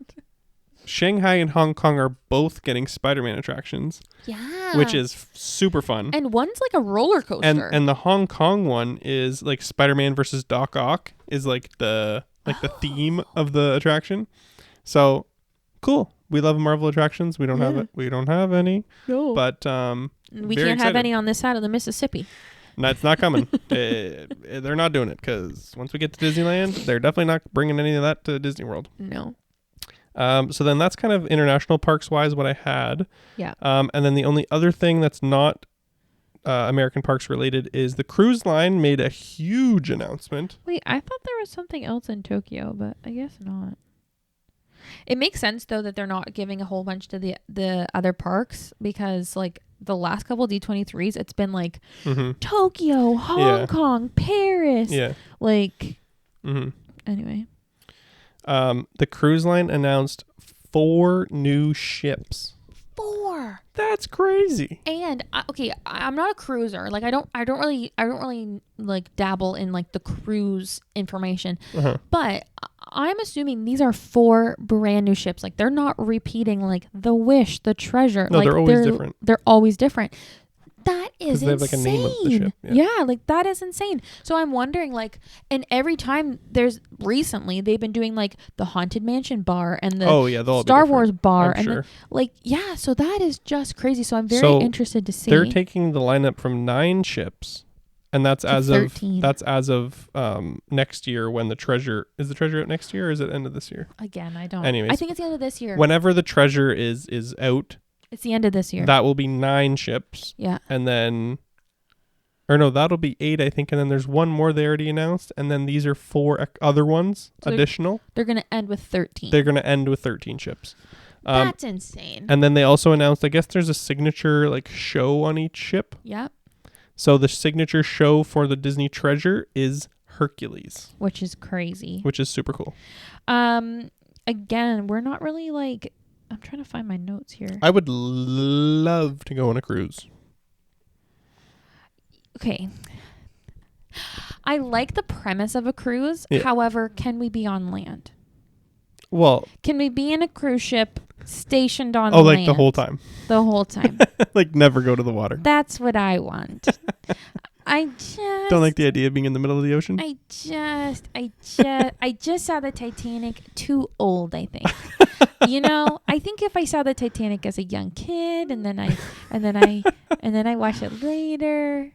Shanghai and Hong Kong are both getting Spider-Man attractions. Yeah. Which is super fun. And one's like a roller coaster. And the Hong Kong one is like Spider-Man versus Doc Ock is like the theme of the attraction. So, cool. We love Marvel attractions. We don't have it. We don't have any. No. But we can't have any on this side of the Mississippi. No, it's not coming. They're not doing it because once we get to Disneyland, they're definitely not bringing any of that to Disney World. No. So then that's kind of international parks wise what I had. Yeah. And then the only other thing that's not American parks related is the cruise line made a huge announcement. Wait, I thought there was something else in Tokyo, but I guess not. It makes sense though that they're not giving a whole bunch to the other parks because like the last couple D23s, it's been like Tokyo, Hong Kong, Paris. Yeah. Like anyway. The cruise line announced 4 new ships. 4. That's crazy. And I'm not a cruiser. Like I don't really like dabble in like the cruise information. But I'm assuming these are 4 brand new ships. Like they're not repeating like the Wish, the Treasure. No, like they're always different. They're always different. That is insane. They have like a name of the ship. Yeah, like that is insane. So I'm wondering like, and every time recently they've been doing like the Haunted Mansion bar and the Star Wars bar and so that is just crazy. So I'm very interested to see. They're taking the lineup from 9 ships And that's as of next year when the treasure is out next year, or is it end of this year? Again, I don't. Anyways, I think it's the end of this year. Whenever the treasure is out, it's the end of this year. That will be 9 ships. Yeah. And then, or no, that'll be 8, I think. And then there's one more they already announced. And then these are 4 other ones, so additional. They're going to end with 13. They're going to end with 13 ships. That's insane. And then they also announced, I guess there's a signature like show on each ship. Yep. So the signature show for the Disney treasure is Hercules. Which is crazy. Which is super cool. Again, we're not really like... I'm trying to find my notes here. I would love to go on a cruise. Okay. I like the premise of a cruise. Yeah. However, can we be on land? Well... Can we be in a cruise ship... stationed on land. Oh, like the whole time. The whole time. Like never go to the water. That's what I want. I just don't like the idea of being in the middle of the ocean. I just saw the Titanic too old, I think. I think if I saw the Titanic as a young kid and then I watch it later,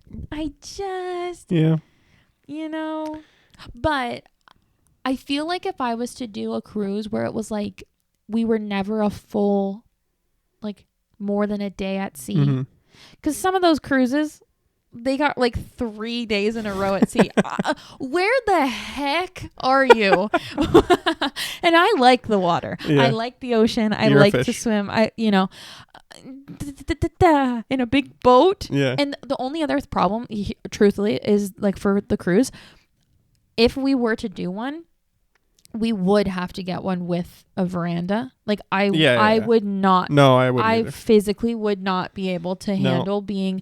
but I feel like if I was to do a cruise where it was like we were never a full, like, more than a day at sea. Because some of those cruises, they got like 3 days in a row at sea. Where the heck are you? And I like the water. Yeah. I like the ocean. I like to swim. In a big boat. Yeah. And the only other problem, truthfully, is like for the cruise, if we were to do one, we would have to get one with a veranda. Like I would not. No, I wouldn't. I physically would not be able to handle being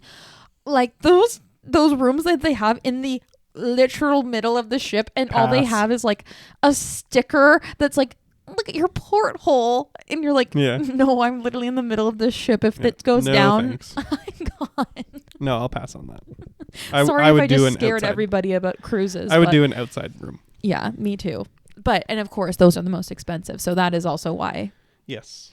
like those rooms that they have in the literal middle of the ship, and all they have is like a sticker that's like, look at your porthole, and you're like, no, I'm literally in the middle of the ship. If it goes down, I'm gone. No, I'll pass on that. Sorry if I just scared everybody about cruises. I would do an outside room. Yeah, me too. And of course, those are the most expensive. So that is also why. Yes.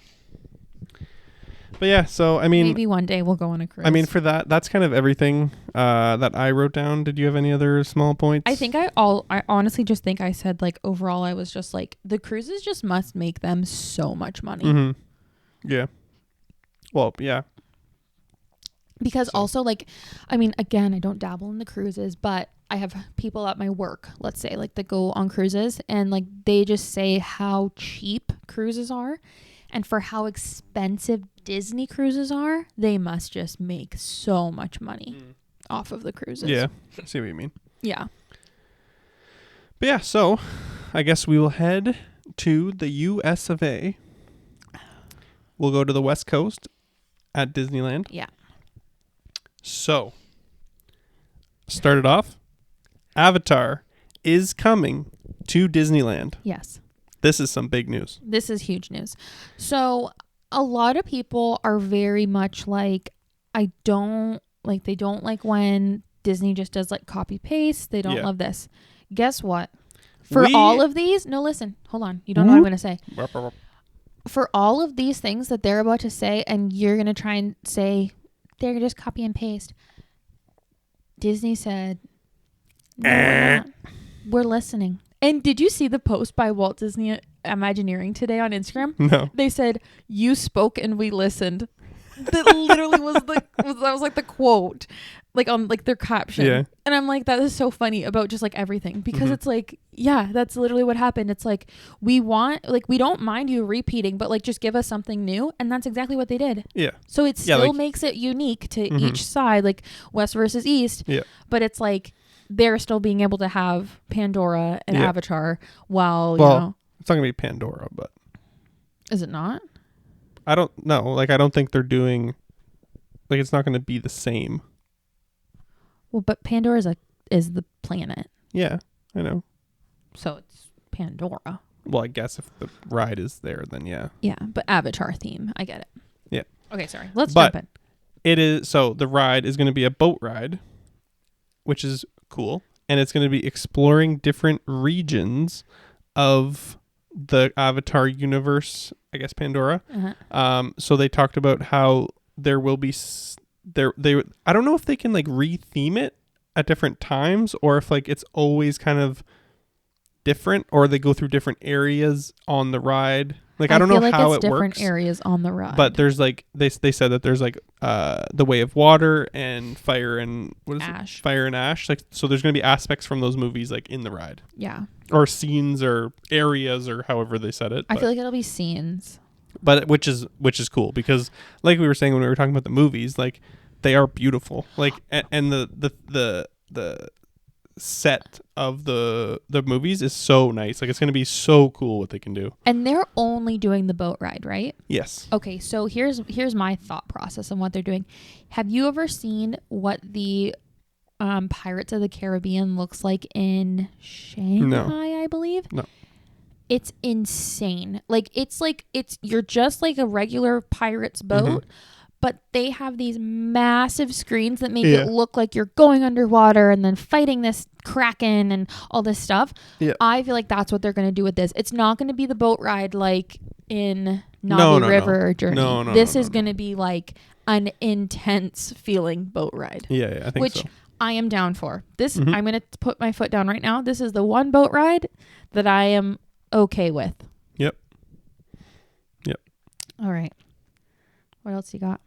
But yeah, so I mean... Maybe one day we'll go on a cruise. I mean, for that's kind of everything that I wrote down. Did you have any other small points? I think I honestly just think I said, like, overall, I was just like, the cruises just must make them so much money. Mm-hmm. Yeah. Well, yeah. Because also, like, I mean, again, I don't dabble in the cruises, but I have people at my work, let's say, like, that go on cruises, and like they just say how cheap cruises are, and for how expensive Disney cruises are, they must just make so much money off of the cruises. Yeah, I see what you mean. Yeah. But yeah, so I guess we will head to the US of A. We'll go to the West Coast at Disneyland. Yeah. So, started off, Avatar is coming to Disneyland. Yes. This is some big news. This is huge news. So, a lot of people are very much like, they don't like when Disney just does like copy paste. They don't love this. Guess what? For all of these, no, listen, hold on. You don't know what I'm going to say. For all of these things that they're about to say, and you're going to try and say, they're just copy and paste. Disney said, no, we're not. We're listening. And did you see the post by Walt Disney Imagineering today on Instagram? No. They said, you spoke and we listened. That literally was like the quote, like on like their caption. Yeah. And I'm like, that is so funny about just like everything, because it's like, yeah, that's literally what happened. It's like, we don't mind you repeating, but like just give us something new. And that's exactly what they did. Yeah. So it still makes it unique to each side, like West versus East. Yeah. But it's like they're still being able to have Pandora and Avatar while, it's not gonna be Pandora, but is it not? I don't know. Like, I don't think they're doing, like, it's not going to be the same. Well, but Pandora is the planet. Yeah, I know. So it's Pandora. Well, I guess if the ride is there, then yeah. Yeah, but Avatar theme. I get it. Yeah. Okay, sorry. Let's jump in. It is, so the ride is going to be a boat ride, which is cool. And it's going to be exploring different regions of the Avatar universe, I guess Pandora. So they talked about how there will be I don't know if they can like retheme it at different times, or if like it's always kind of different, or they go through different areas on the ride. Like I don't know like how it works. Different areas on the ride. But there's like they said that there's like the way of water and fire and what is ash. It? Fire and ash. Like so there's going to be aspects from those movies like in the ride. Yeah. Or scenes or areas or however they said it. I feel like it'll be scenes. But which is cool because like we were saying when we were talking about the movies, like they are beautiful. Like and the set of the movies is so nice. Like it's going to be so cool what they can do. And they're only doing the boat ride, right? Yes. Okay, so here's my thought process on what they're doing. Have you ever seen what the Pirates of the Caribbean looks like in Shanghai, I believe? No. It's insane. Like it's you're just like a regular pirate's boat, but they have these massive screens that make it look like you're going underwater and then fighting this kraken and all this stuff. Yeah. I feel like that's what they're going to do with this. It's not going to be the boat ride like in Navi River Journey. No, this is going to be like an intense feeling boat ride. Yeah, I think so. Which I am down for. This I'm going to put my foot down right now. This is the one boat ride that I am okay with. Yep. All right. What else you got?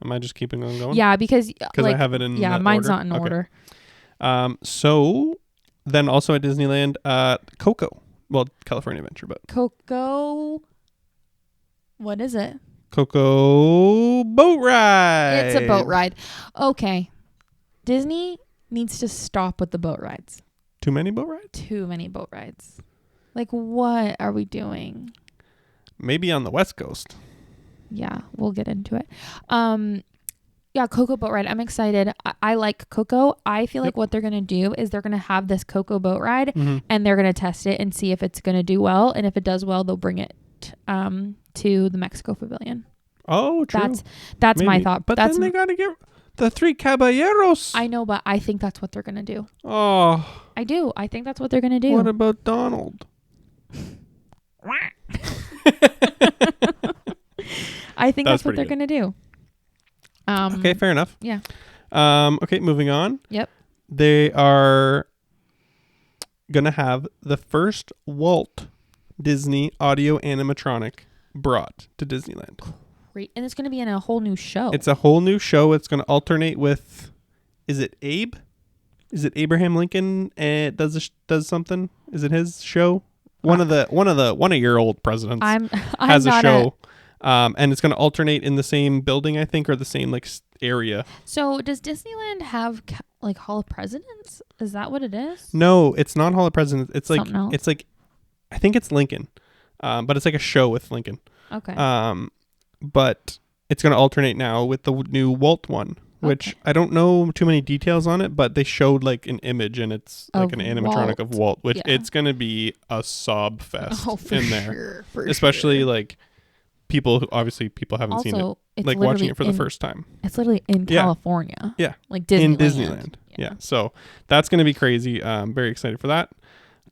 Am I just keeping on going? Yeah, because like, I have it in mine's order. Not in order. So then also at Disneyland, Coco. Well, California Adventure, but Coco. What is it? Coco boat ride. It's a boat ride. Okay. Disney needs to stop with the boat rides. Too many boat rides? Too many boat rides. Like, what are we doing? Maybe on the West Coast. Yeah, we'll get into it. Yeah, Coco boat ride. I'm excited. I like Coco. I feel like what they're going to do is they're going to have this Coco boat ride and they're going to test it and see if it's going to do well. And if it does well, they'll bring it to the Mexico Pavilion. Oh, true. That's my thought. But then they got to get the three caballeros. I know, but I think that's what they're going to do. Oh. I do. I think that's what they're going to do. What about Donald? I think that's what they're going to do. Okay, fair enough. Yeah. Okay, moving on. Yep. They are going to have the first Walt Disney audio animatronic brought to Disneyland. Great. And it's going to be in a whole new show. It's a whole new show. It's going to alternate with, is it Abe? Is it Abraham Lincoln does something? Is it his show? One of your old presidents has a show. And it's going to alternate in the same building, I think, or the same like area. So does Disneyland have like Hall of Presidents? Is that what it is? No, it's not Hall of Presidents. It's like something else? It's like, I think it's Lincoln, but it's like a show with Lincoln. Okay. But it's going to alternate now with the new Walt one, which I don't know too many details on it, but they showed like an image and it's like an animatronic of Walt, which it's going to be a sob fest in there, especially like. People haven't seen it, like watching it for the first time. It's literally in California. Yeah. Like Disneyland. In Disneyland. Yeah. So that's going to be crazy. I'm very excited for that.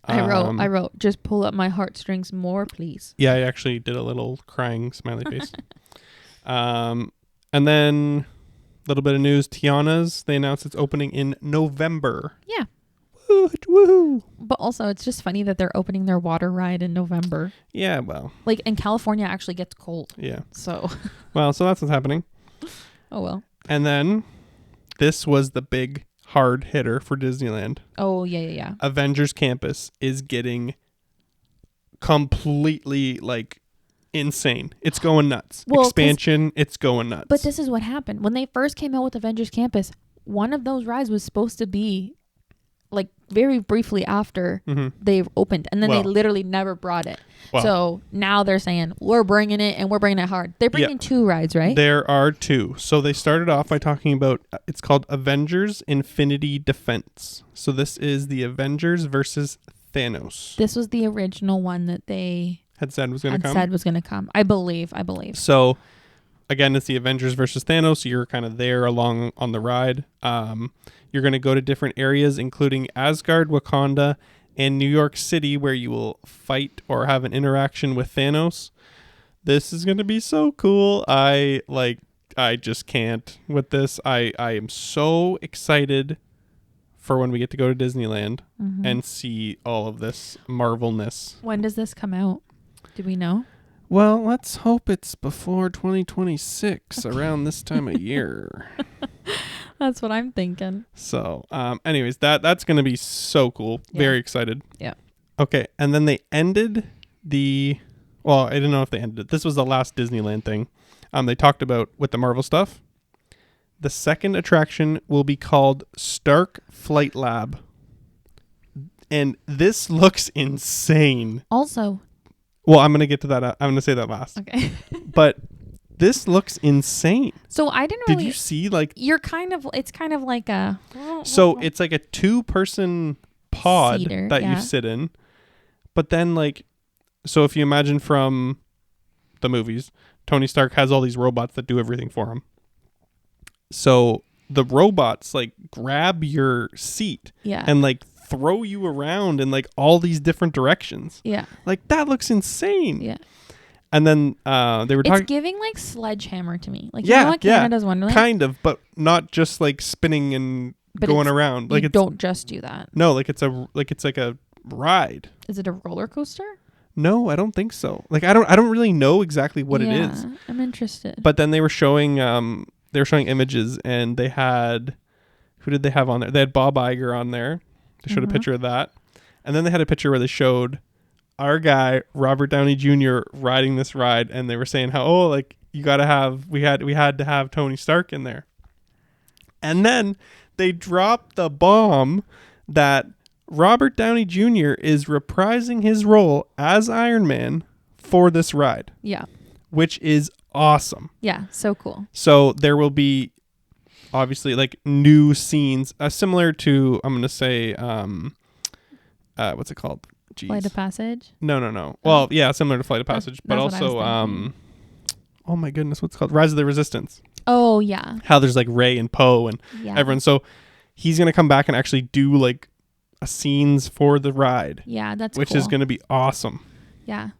I wrote, just pull up my heartstrings more, please. Yeah, I actually did a little crying smiley face. And then a little bit of news. Tiana's, they announced it's opening in November. Yeah. Woohoo! But also, it's just funny that they're opening their water ride in November. Yeah, well. Like, in California, actually gets cold. Yeah. So. Well, so that's what's happening. Oh, well. And then, this was the big hard hitter for Disneyland. Oh, yeah. Avengers Campus is getting completely, like, insane. It's going nuts. Well, expansion, it's going nuts. But this is what happened. When they first came out with Avengers Campus, one of those rides was supposed to be like very briefly after they opened, and then they literally never brought it. So now they're saying we're bringing it, and we're bringing it hard. They're bringing 2 rides, right? There are 2. So they started off by talking about it's called Avengers Infinity Defense. So this is the Avengers versus Thanos. This was the original one that they had said was going to come. I believe. So again, it's the Avengers versus Thanos. You're kind of there along on the ride. You're going to go to different areas, including Asgard, Wakanda, and New York City, where you will fight or have an interaction with Thanos. This is going to be so cool. I just can't with this. I am so excited for when we get to go to Disneyland and see all of this Marvelness. When does this come out? Do we know? Well, let's hope it's before 2026, around this time of year. That's what I'm thinking. So, anyways, that's going to be so cool. Yeah. Very excited. Yeah. Okay, and then they ended well, I didn't know if they ended it. This was the last Disneyland thing. They talked about with the Marvel stuff. The second attraction will be called Stark Flight Lab. And this looks insane. Also. Well, I'm going to get to that. I'm going to say that last. Okay. But this looks insane. So I didn't really. Did you see like. It's kind of like a. So it's like a 2-person pod Cedar, that you sit in. But then like. So if you imagine from the movies, Tony Stark has all these robots that do everything for him. So the robots like grab your seat and like throw you around in like all these different directions. Yeah. Like that looks insane. Yeah. And then they were talking. It's giving like Sledgehammer to me. Like, you know what Canada's Wonderland? Kind of, but not just like spinning and going around. Like don't just do that. No, like it's like a ride. Is it a roller coaster? No, I don't think so. Like I don't really know exactly what it is. I'm interested. But then they were showing images, and they had, who did they have on there? They had Bob Iger on there. They showed a picture of that. And then they had a picture where they showed our guy, Robert Downey Jr., riding this ride, and they were saying how, like we had to have Tony Stark in there. And then they dropped the bomb that Robert Downey Jr. is reprising his role as Iron Man for this ride. Yeah. Which is awesome. Yeah, so cool. So there will be obviously like new scenes similar to, I'm going to say, what's it called? Jeez. Flight of Passage? No. Well, yeah, similar to Flight of Passage, but also, oh my goodness, what's it called? Rise of the Resistance. Oh, yeah. How there's like Rey and Poe and everyone. So he's going to come back and actually do like scenes for the ride. Yeah, that's which is going to be awesome. Yeah.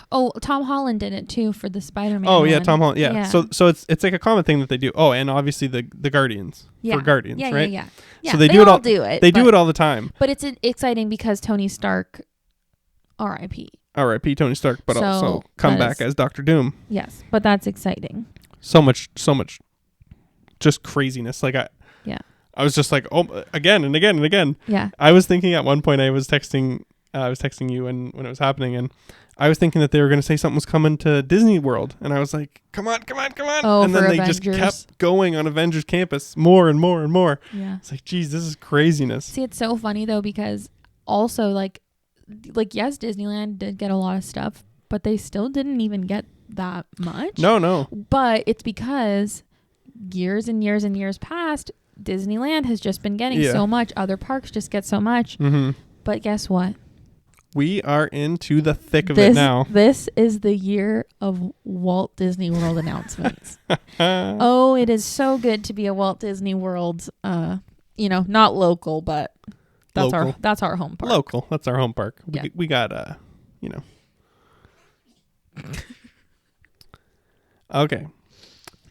Oh, Tom Holland did it too for the Spider-Man. Oh yeah, Tom Holland. Yeah. So it's like a common thing that they do. Oh, and obviously the Guardians for Guardians, right? Yeah. So they do it all. They do it all the time. But it's exciting because Tony Stark, R.I.P. R.I.P. Tony Stark, but also come back as Doctor Doom. Yes, but that's exciting. So much, just craziness. Like I was just like, oh, again and again and again. Yeah. I was thinking at one point I was texting you when it was happening, and I was thinking that they were going to say something was coming to Disney World, and I was like, come on. Oh, and then they Avengers. just kept going on Avengers Campus more and more and more. Yeah. It's like, geez, this is craziness. See, it's so funny though, because also like yes, Disneyland did get a lot of stuff, but they still didn't even get that much. No. But it's because years and years and years past, Disneyland has just been getting so much. Other parks just get so much. Mm-hmm. But guess what? We are into the thick of it now. This is the year of Walt Disney World announcements. Oh, it is so good to be a Walt Disney World, not local, but that's our home park. Local. That's our home park. Yeah. We got, Okay.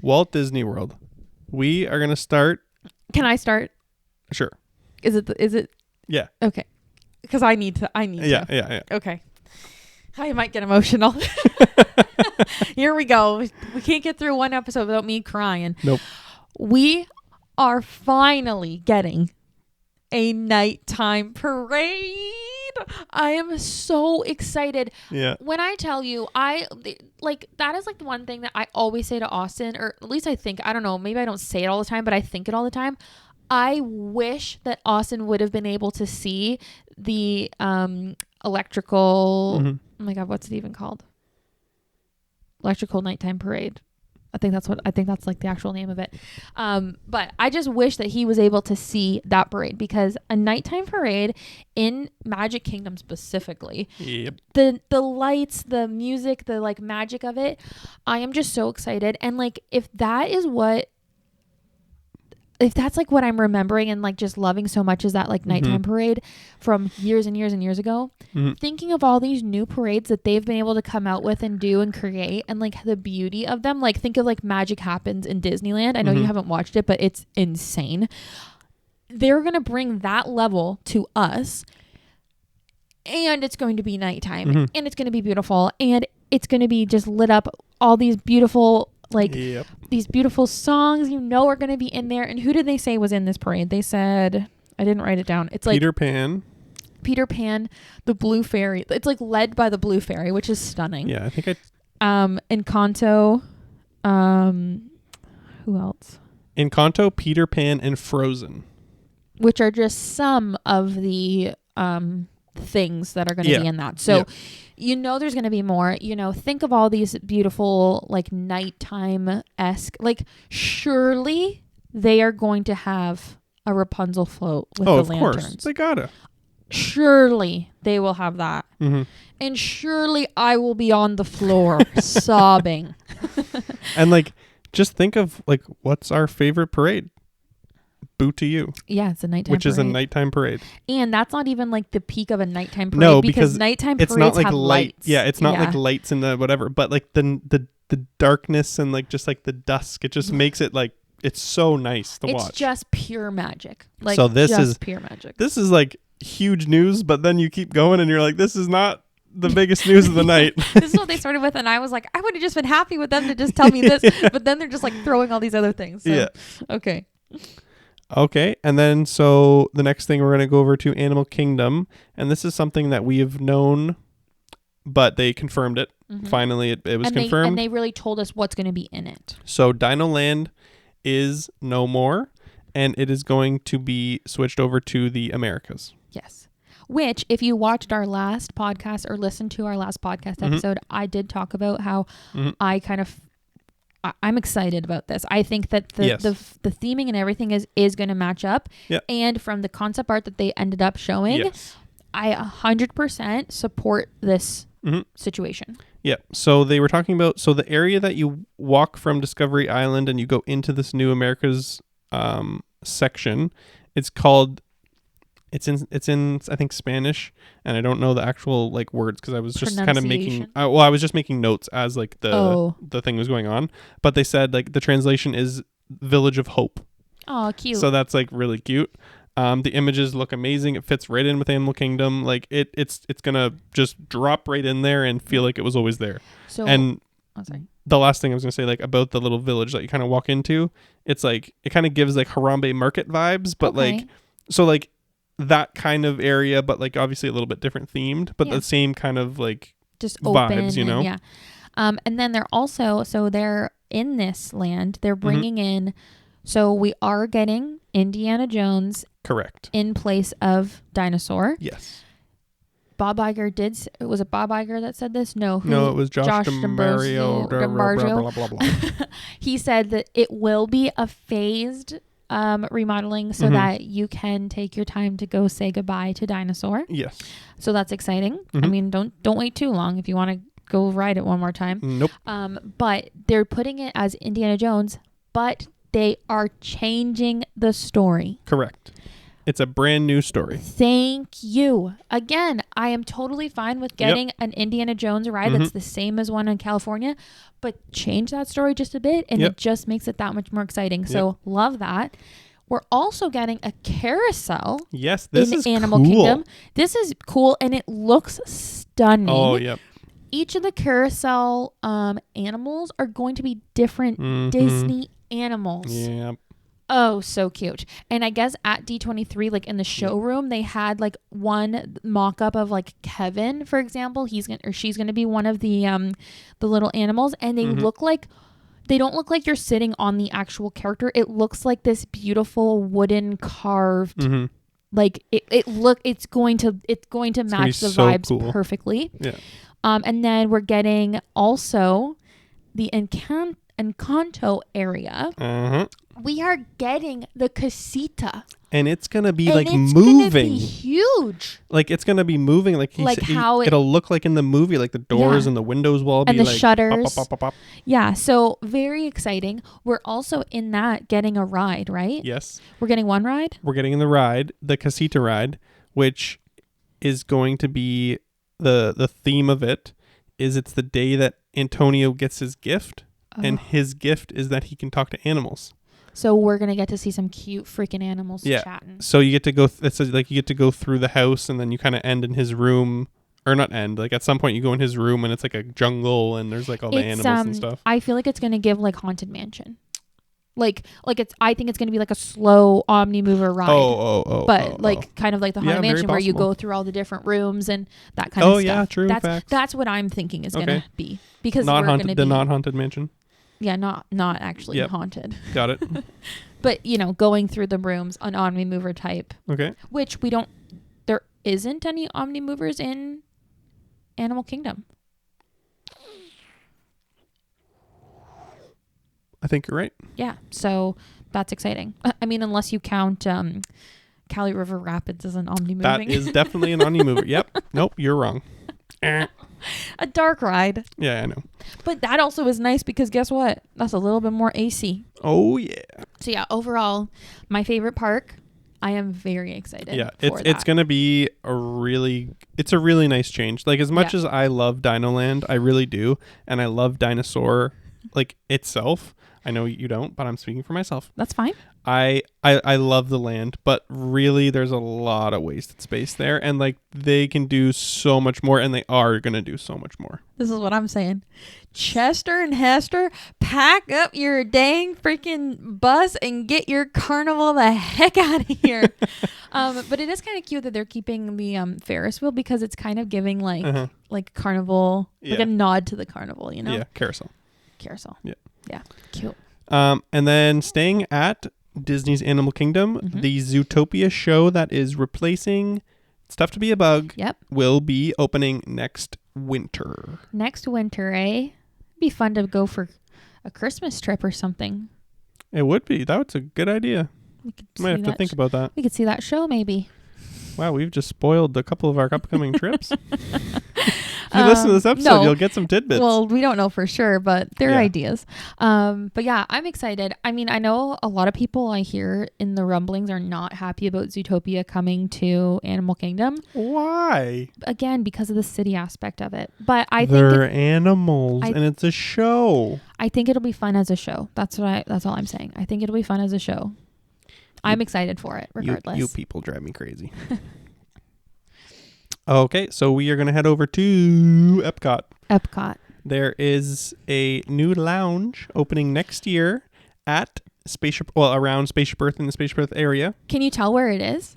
Walt Disney World. We are going to start. Can I start? Sure. Is it? Yeah. Okay. Because I need to. Yeah. Okay. I might get emotional. Here we go. We can't get through one episode without me crying. Nope. We are finally getting a nighttime parade. I am so excited. Yeah. When I tell you, that is like the one thing that I always say to Austin, or at least I think, I don't know, maybe I don't say it all the time, but I think it all the time. I wish that Austin would have been able to see the electrical, oh my God, what's it even called? Electrical nighttime parade. I think that's like the actual name of it. But I just wish that he was able to see that parade, because a nighttime parade in Magic Kingdom specifically, yep. the lights, the music, the like magic of it, I am just so excited. And like, if that's like what I'm remembering and like just loving so much is that like nighttime parade from years and years and years ago, thinking of all these new parades that they've been able to come out with and do and create, and like the beauty of them, like think of like Magic Happens in Disneyland. I know you haven't watched it, but it's insane. they're going to bring that level to us, and it's going to be nighttime, and it's going to be beautiful, and it's going to be just lit up. All these beautiful, these beautiful songs, are going to be in there. And who did they say was in this parade? They said, I didn't write it down. It's like Peter Pan, the Blue Fairy. It's like led by the Blue Fairy, which is stunning. Yeah, I think Encanto. Who else? Encanto, Peter Pan, and Frozen, which are just some of the things that are going to be in that. So, there's going to be more. Think of all these beautiful, like, nighttime-esque. Like, surely they are going to have a Rapunzel float with the lanterns. Of course. They gotta. Surely they will have that. And surely I will be on the floor sobbing. And, like, just think of, like, what's our favorite parade? Boo to You. Yeah, it's a nighttime which parade. Is a nighttime parade. And that's not even, like, the peak of a nighttime parade. No, because nighttime parades it's not like have lights. Yeah, it's not like lights and the whatever. But, like, the darkness and, like, just, like, the dusk, it just makes it, like, it's so nice to watch. It's just pure magic. Like, so this is pure magic. This is, like, huge news, but then you keep going and you're like, this is not the biggest news of the night. This is what they started with, and I was like, I would have just been happy with them to just tell me this, but then they're just like throwing all these other things. So, okay, and then so the next thing we're going to go over to Animal Kingdom, and this is something that we have known, but they confirmed it. Finally, it was confirmed. And they really told us what's going to be in it. So Dino Land is no more, and it is going to be switched over to the Americas. Yes. Which, if you watched our last podcast or listened to our last podcast episode, I did talk about how I'm excited about this. I think that the theming and everything is going to match up. Yep. And from the concept art that they ended up showing, I 100% support this situation. Yeah. So they were talking about, the area that you walk from Discovery Island and you go into this new America's section, it's called... It's in I think Spanish, and I don't know the actual, like, words because I was just kind of making I was just making notes as, like, the thing was going on. But they said, like, the translation is Village of Hope. Oh, cute. So that's, like, really cute. The images look amazing. It fits right in with Animal Kingdom. Like, it's gonna just drop right in there and feel like it was always there. So the last thing I was gonna say, like, about the little village that you kind of walk into, it's like it kind of gives, like, Harambe Market vibes, but like that kind of area, but, like, obviously a little bit different themed, but the same kind of, like, just vibes, and then they're also, so they're in this land, they're bringing in, so we are getting Indiana Jones correct in place of Dinosaur. Yes. Bob Iger was it Bob Iger that said this? No, it was Josh DiMaggio. Blah, blah, blah. He said that it will be a phased remodeling so that you can take your time to go say goodbye to Dinosaur. Yes. So that's exciting. I mean, don't wait too long if you want to go ride it one more time. Nope. But they're putting it as Indiana Jones, but they are changing the story. Correct. It's a brand new story. Thank you. Again, I am totally fine with getting an Indiana Jones ride that's the same as one in California, but change that story just a bit and it just makes it that much more exciting. So love that. We're also getting a carousel. Yes, this is Animal cool. Kingdom. This is cool and it looks stunning. Oh, yep. Each of the carousel animals are going to be different Disney animals. Yeah. Oh, so cute. And I guess at D23, like in the showroom, they had like one mock-up of like Kevin, for example. She's going to be one of the little animals, and they they don't look like you're sitting on the actual character. It looks like this beautiful wooden carved like it's going to match the vibes perfectly. Yeah. And then we're getting also the Encanto area. We are getting the casita. And it's going to be moving. It's going to be huge. Like it's going to be moving it'll look like in the movie, like the doors and the windows will all be and the like shutters. Pop, pop, pop, pop. Yeah, so very exciting. We're also in that getting a ride, right? Yes. We're getting one ride? We're getting the ride, the casita ride, which is going to be the theme of it is it's the day that Antonio gets his gift. And his gift is that he can talk to animals. So we're gonna get to see some cute freaking animals chatting. So you get to go. It says like you get to go through the house, and then you kind of end in his room, or not end. Like at some point, you go in his room, and it's like a jungle, and there's like all the animals and stuff. I feel like it's gonna give like Haunted Mansion. Like it's. I think it's gonna be like a slow Omnimover ride. But kind of like the Haunted Mansion where you go through all the different rooms and that kind of stuff. Oh yeah, true. That's what I'm thinking is gonna be, because not haunted. The not haunted mansion. Yeah, not actually haunted. Got it. But going through the rooms on Omnimover type. Okay. Which there isn't any Omnimovers in Animal Kingdom. I think you're right. Yeah, so that's exciting. I mean, unless you count Cali River Rapids as an Omnimoving. That is definitely an Omnimover. Yep. Nope, you're wrong. A dark ride. Yeah, I know. But that also is nice because guess what? That's a little bit more AC. Oh, yeah. So yeah, overall, my favorite park. I am very excited. Yeah, it's going to be a really nice change. Like as much as I love Dinoland, I really do. And I love Dinosaur like itself. I know you don't, but I'm speaking for myself. That's fine. I love the land, but really there's a lot of wasted space there, and like they can do so much more, and they are going to do so much more. This is what I'm saying. Chester and Hester, pack up your dang freaking bus and get your carnival the heck out of here. But it is kind of cute that they're keeping the Ferris wheel, because it's kind of giving like carnival, like a nod to the carnival, Yeah, carousel. Yeah, cute. And then staying at Disney's Animal Kingdom, the Zootopia show that is replacing Stuff to Be a Bug will be opening next winter. Next winter, eh? It'd be fun to go for a Christmas trip or something. It would be. That's a good idea. Might have to think about that. We could see that show maybe. Wow, we've just spoiled a couple of our upcoming trips. If you listen to this episode, you'll get some tidbits. Well, we don't know for sure, but they're ideas. But yeah, I'm excited. I mean, I know a lot of people I hear in the rumblings are not happy about Zootopia coming to Animal Kingdom. Why? Again, because of the city aspect of it. But I think they're animals and it's a show. I think it'll be fun as a show. That's all I'm saying. I think it'll be fun as a show. I'm excited for it, regardless. You people drive me crazy. Okay, so we are going to head over to Epcot. There is a new lounge opening next year at around Spaceship Earth in the Spaceship Earth area. Can you tell where it is?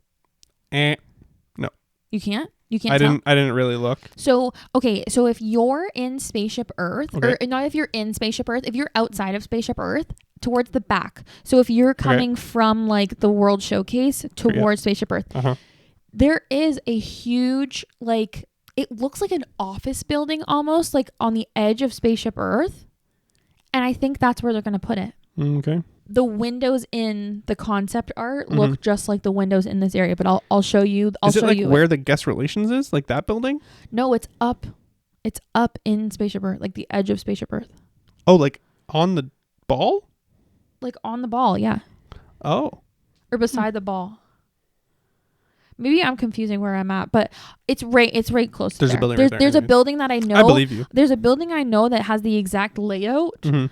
No. You can't? You can't tell? I didn't really look. So if you're in Spaceship Earth, or not if you're in Spaceship Earth, if you're outside of Spaceship Earth, towards the back. So if you're coming from like the World Showcase towards Spaceship Earth, there is a huge, like, it looks like an office building almost, like on the edge of Spaceship Earth. And I think that's where they're going to put it. Okay. The windows in the concept art look just like the windows in this area, but I'll show you. Is it like where the guest relations is? Like that building? No, it's up. It's up in Spaceship Earth, like the edge of Spaceship Earth. Oh, like on the ball? Like on the ball, yeah. Oh. Or beside the ball. Maybe I'm confusing where I'm at, but it's right close to there. A building right there. There's a building that I know. I believe you. There's a building I know that has the exact layout, and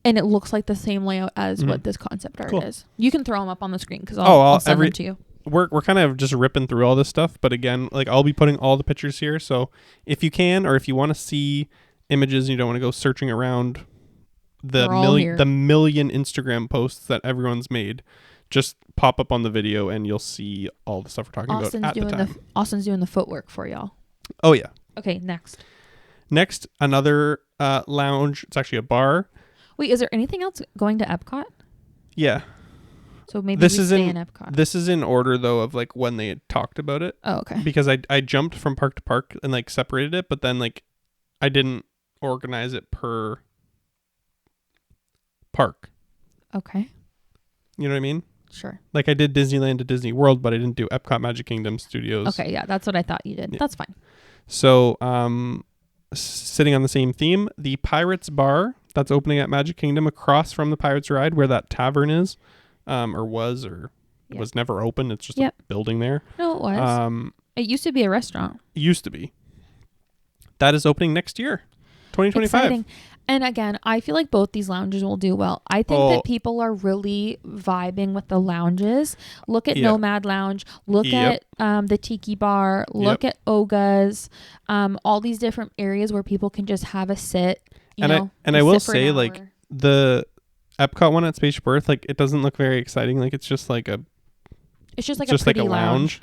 it looks like the same layout as what this concept art is. You can throw them up on the screen because I'll send them to you. We're kind of just ripping through all this stuff, but again, like I'll be putting all the pictures here. So if you can, or if you want to see images and you don't want to go searching around the million Instagram posts that everyone's made, just pop up on the video and you'll see all the stuff we're talking about at the time. Austin's doing the footwork for y'all. Oh, yeah. Okay, next, another lounge. It's actually a bar. Wait, is there anything else going to Epcot? Yeah. So maybe we stay in Epcot. This is in order, though, of like when they had talked about it. Oh, okay. Because I jumped from park to park and like separated it, but then like I didn't organize it per park. Okay. You know what I mean? Sure. Like I did Disneyland to Disney World, but I didn't do Epcot Magic Kingdom Studios. Okay, yeah, that's what I thought you did. Yeah. That's fine. So, sitting on the same theme, the Pirates Bar that's opening at Magic Kingdom across from the Pirates Ride, where that tavern is, was never open. It's just a building there. No, it was. It used to be a restaurant. Used to be. That is opening next year, 2025. Exciting. And again, I feel like both these lounges will do well. I think that people are really vibing with the lounges. Look at Nomad Lounge. Look at the Tiki Bar. Look at Oga's. All these different areas where people can just have a sit. And I will say, like, the Epcot one at Spaceship Earth, like, it doesn't look very exciting. Like, it's just like a lounge.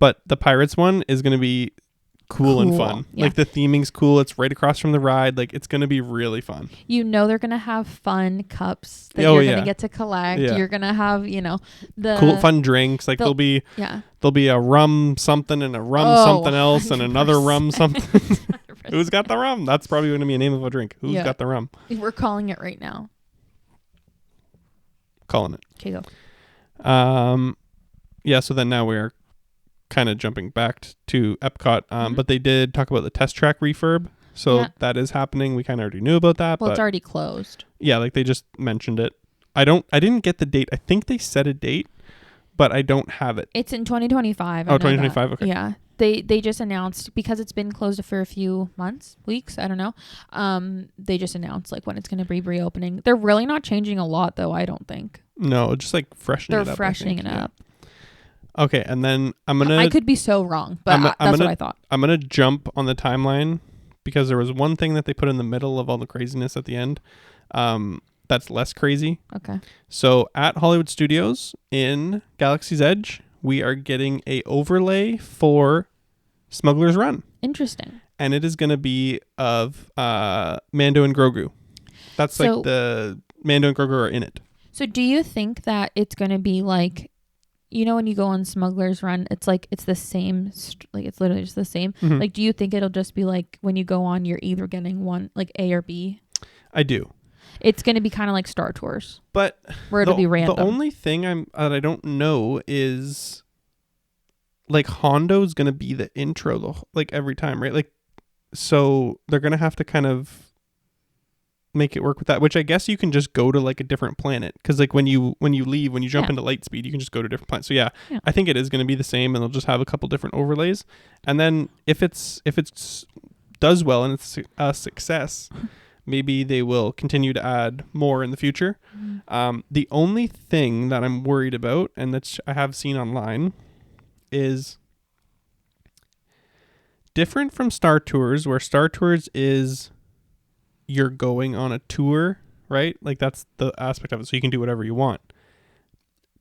But the Pirates one is going to be cool and fun. Yeah. Like, the theming's cool. It's right across from the ride. Like, it's going to be really fun. They're going to have fun cups that you're going to get to collect. Yeah. You're going to have, the cool fun drinks. Like, there'll be a rum something and a rum something else 100%. And another rum something. Who's got the rum? That's probably going to be a name of a drink. Who's got the rum? We're calling it right now. Calling it. Okay, go. So then now we're kind of jumping back to Epcot, but they did talk about the test track refurb, so that is happening. We kind of already knew about that. Well, it's already closed. Yeah, like they just mentioned it. I didn't get the date. I think they set a date, but I don't have it. It's in 2025. Oh, 2025. Okay. Yeah, they just announced, because it's been closed for a few weeks. I don't know. They just announced like when it's going to be reopening. They're really not changing a lot, though. I don't think. No, just like freshening it up. They're freshening it up. Okay, and then I could be so wrong, but that's what I thought. I'm going to jump on the timeline because there was one thing that they put in the middle of all the craziness at the end that's less crazy. Okay. So at Hollywood Studios in Galaxy's Edge, we are getting a overlay for Smuggler's Run. Interesting. And it is going to be of Mando and Grogu. That's like the Mando and Grogu are in it. So do you think that it's going to be like, when you go on Smuggler's Run, it's like it's the same, like it's literally just the same. Mm-hmm. Like, do you think it'll just be like when you go on, you're either getting one like A or B? I do. It's going to be kind of like Star Tours, but where it'll be random. The only thing that I don't know is like Hondo's going to be the intro like every time, right? Like, so they're going to have to kind of make it work with that, which I guess you can just go to like a different planet, because like when you jump into Lightspeed, you can just go to a different planet. So yeah, I think it is going to be the same, and they'll just have a couple different overlays, and then if it's does well and it's a success, maybe they will continue to add more in the future. The only thing that I'm worried about, and that I have seen online, is different from Star Tours, where Star Tours is you're going on a tour, right? Like that's the aspect of it, so you can do whatever you want.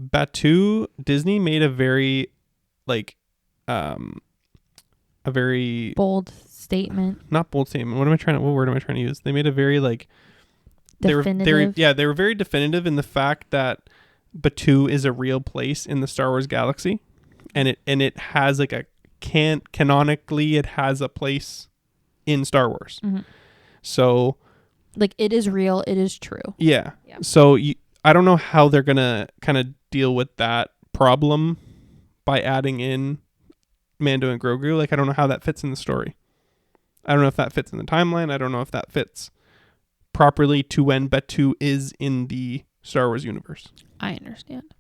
Batuu, Disney made a very like a very bold statement. Not bold statement. What word am I trying to use? They made a very like definitive. They were very definitive in the fact that Batuu is a real place in the Star Wars galaxy, and it has like canonically it has a place in Star Wars. Mm-hmm. So, like, it is real. It is true. Yeah. So I don't know how they're gonna kind of deal with that problem by adding in Mando and Grogu. Like, I don't know how that fits in the story. I don't know if that fits in the timeline. I don't know if that fits properly to when Batuu is in the Star Wars universe. I understand.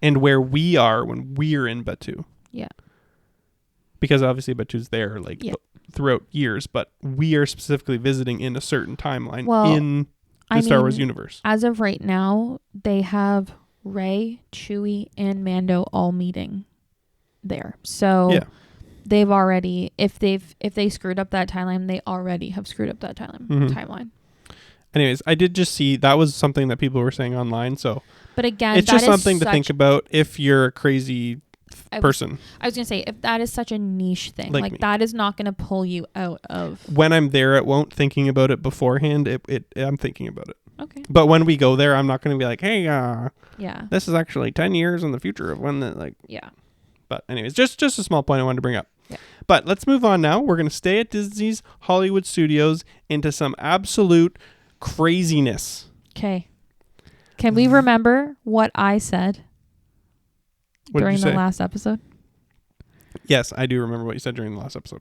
And where we are when we're in Batuu. Yeah. Because obviously Batuu's there, like, throughout years, but we are specifically visiting in a certain timeline in the Star Wars universe. As of right now, they have Rey, Chewie, and Mando all meeting there. So they've already, if they screwed up that timeline, they already have screwed up that timeline. Anyways, I did just see that was something that people were saying online. So, but again, it's just something to think about if you're a crazy person. I was gonna say, if that is such a niche thing, like that is not gonna pull you out of. When I'm there, it won't thinking about it beforehand. I'm thinking about it. Okay. But when we go there, I'm not gonna be like, hey, this is actually 10 years in the future of when the like. Yeah. But anyways, just a small point I wanted to bring up. Yeah. But let's move on now. We're gonna stay at Disney's Hollywood Studios into some absolute craziness. Okay. Can we remember what I said during the last episode? Yes, I do remember what you said during the last episode.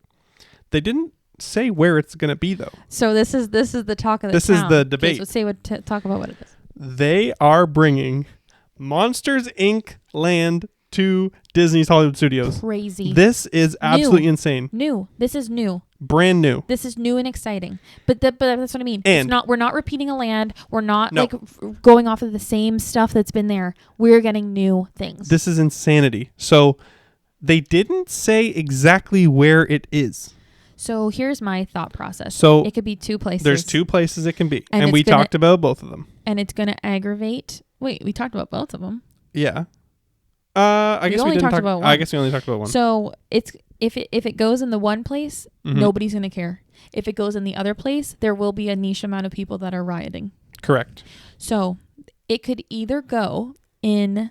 They didn't say where it's going to be, though. So this is the talk of the town. This is the debate. Okay, so talk about what it is. They are bringing Monsters, Inc. land to Disney's Hollywood Studios. Crazy. This is absolutely insane. New. This is new. Brand new. This is new and exciting. But that's what I mean. And we're not repeating a land. We're not going off of the same stuff that's been there. We're getting new things. This is insanity. So they didn't say exactly where it is. So here's my thought process. So it could be 2 places. There's 2 places it can be. And we talked about both of them. And it's going to aggravate. Wait, we talked about both of them. Yeah. I guess we only talked about one. I guess we only talked about one. So it's if it goes in the one place, nobody's going to care. If it goes in the other place, there will be a niche amount of people that are rioting. Correct. So it could either go in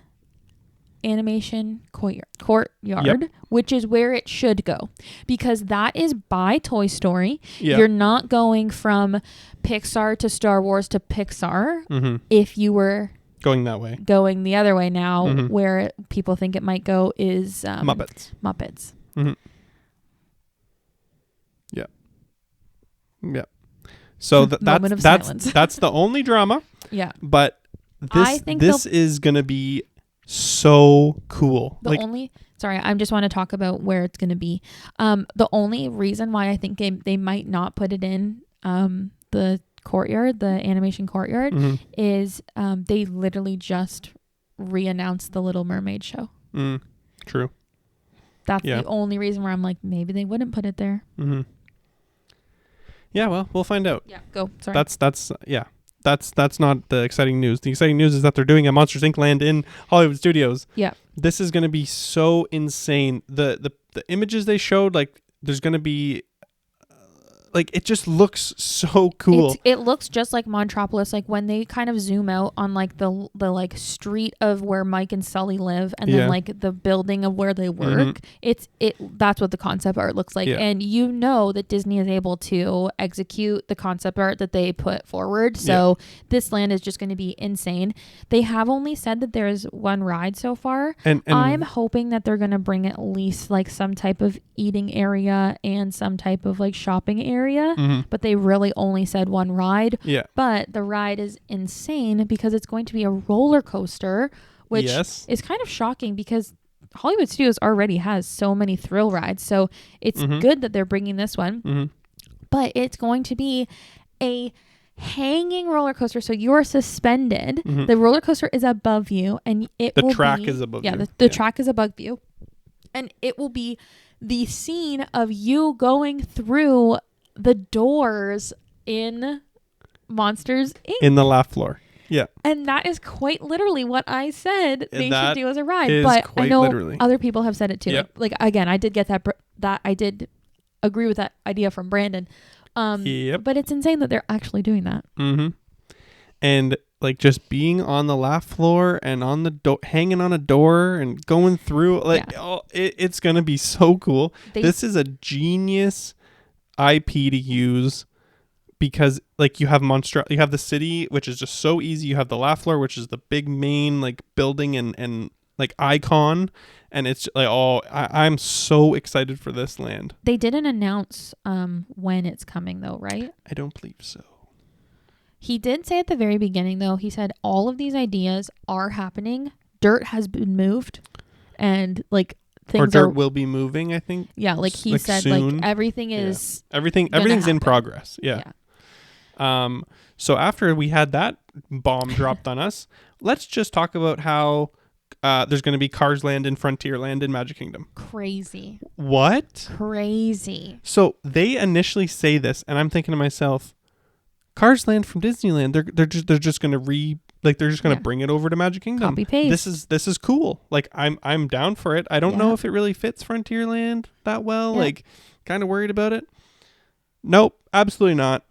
animation courtyard, which is where it should go, because that is by Toy Story. Yep. You're not going from Pixar to Star Wars to Pixar. If you were going that way, going the other way now, where people think it might go is Muppets. Yeah. So that's the only drama. Yeah. But this is gonna be so cool. I just want to talk about where it's gonna be. The only reason why I think they might not put it in the courtyard, the animation courtyard, is they literally just re-announced the Little Mermaid show. True. That's the only reason where I'm like, maybe they wouldn't put it there. Yeah, well, we'll find out. Yeah, go. Sorry. That's not the exciting news. The exciting news is that they're doing a Monsters Inc. land in Hollywood Studios. Yeah. This is going to be so insane. The images they showed, like, there's going to be it just looks so cool. It looks just like Montropolis, like when they kind of zoom out on like the like street of where Mike and Sully live, and then like the building of where they work. That's what the concept art looks like. And you know that Disney is able to execute the concept art that they put forward. So this land is just going to be insane. They have only said that there is one ride so far. And I'm hoping that they're going to bring at least like some type of eating area and some type of like shopping area. But they really only said one ride. Yeah. But the ride is insane because it's going to be a roller coaster, which is kind of shocking because Hollywood Studios already has so many thrill rides. So it's good that they're bringing this one. But it's going to be a hanging roller coaster. So you're suspended. The roller coaster is above you, and the track is above you. The track is above you. And it will be the scene of you going through the doors in Monsters Inc. in the laugh floor. Yeah. And that is quite literally what I said they should do as a ride. But I know other people have said it too. Yep. Like, again, I did get that I did agree with that idea from Brandon. But it's insane that they're actually doing that. And like just being on the laugh floor and on the hanging on a door and going through, it's going to be so cool. This is a genius IP to use, because like you have the city, which is just so easy. You have the laugh floor, which is the big main like building and like icon, and it's like I'm so excited for this land. They didn't announce when it's coming though, right? I don't believe so. He did say at the very beginning though, he said all of these ideas are happening. Dirt has been moved, and like dirt will be moving, I think. Yeah, like he said, soon. Like everything is everything's in progress. Yeah. So after we had that bomb dropped on us, let's just talk about how there's going to be Cars Land in Frontierland in Magic Kingdom. Crazy. What? Crazy. So they initially say this, and I'm thinking to myself, Cars Land from Disneyland, they're just going to they're just going to bring it over to Magic Kingdom. Copy paste. This is cool. Like I'm down for it. I don't know if it really fits Frontierland that well. Like kind of worried about it. Nope, absolutely not.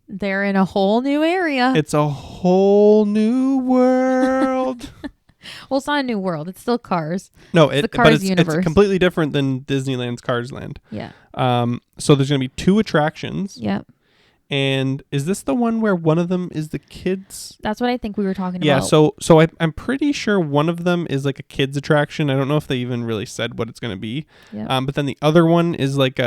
They're in a whole new area. It's a whole new world. Well, it's not a new world. It's still Cars. No, it's the Cars universe. It's completely different than Disneyland's Cars Land. Yeah. So there's going to be 2 attractions. Yep. And is this the one where one of them is the kids? That's what I think we were talking about. Yeah, so I'm pretty sure one of them is like a kids attraction. I don't know if they even really said what it's going to be. Yep. But then the other one is like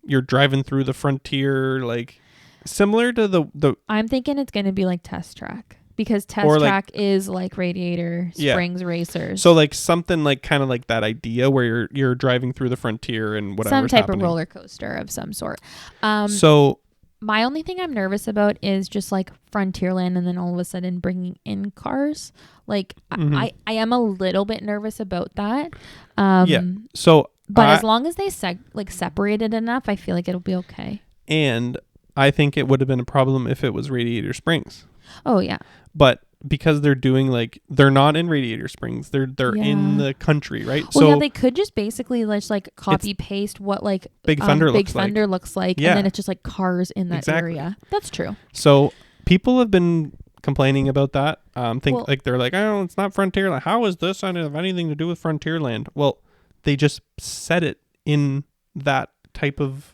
you're driving through the frontier, like similar to the. I'm thinking it's going to be like Test Track. Because Test Track is like Radiator Springs Racers. So like something like kind of like that idea where you're driving through the frontier and whatever. Some type of roller coaster of some sort. So my only thing I'm nervous about is just like Frontierland and then all of a sudden bringing in cars. Like I am a little bit nervous about that. So but as long as they separated enough, I feel like it'll be okay. And I think it would have been a problem if it was Radiator Springs. Oh yeah. But because they're doing like they're not in Radiator Springs, they're in the country, right? Well, so they could just basically like copy paste what like Big Thunder looks like, and then it's just like cars in that area. That's true. So people have been complaining about that. They're like, oh, it's not Frontierland. How is this have anything to do with Frontierland? Well, they just set it in that type of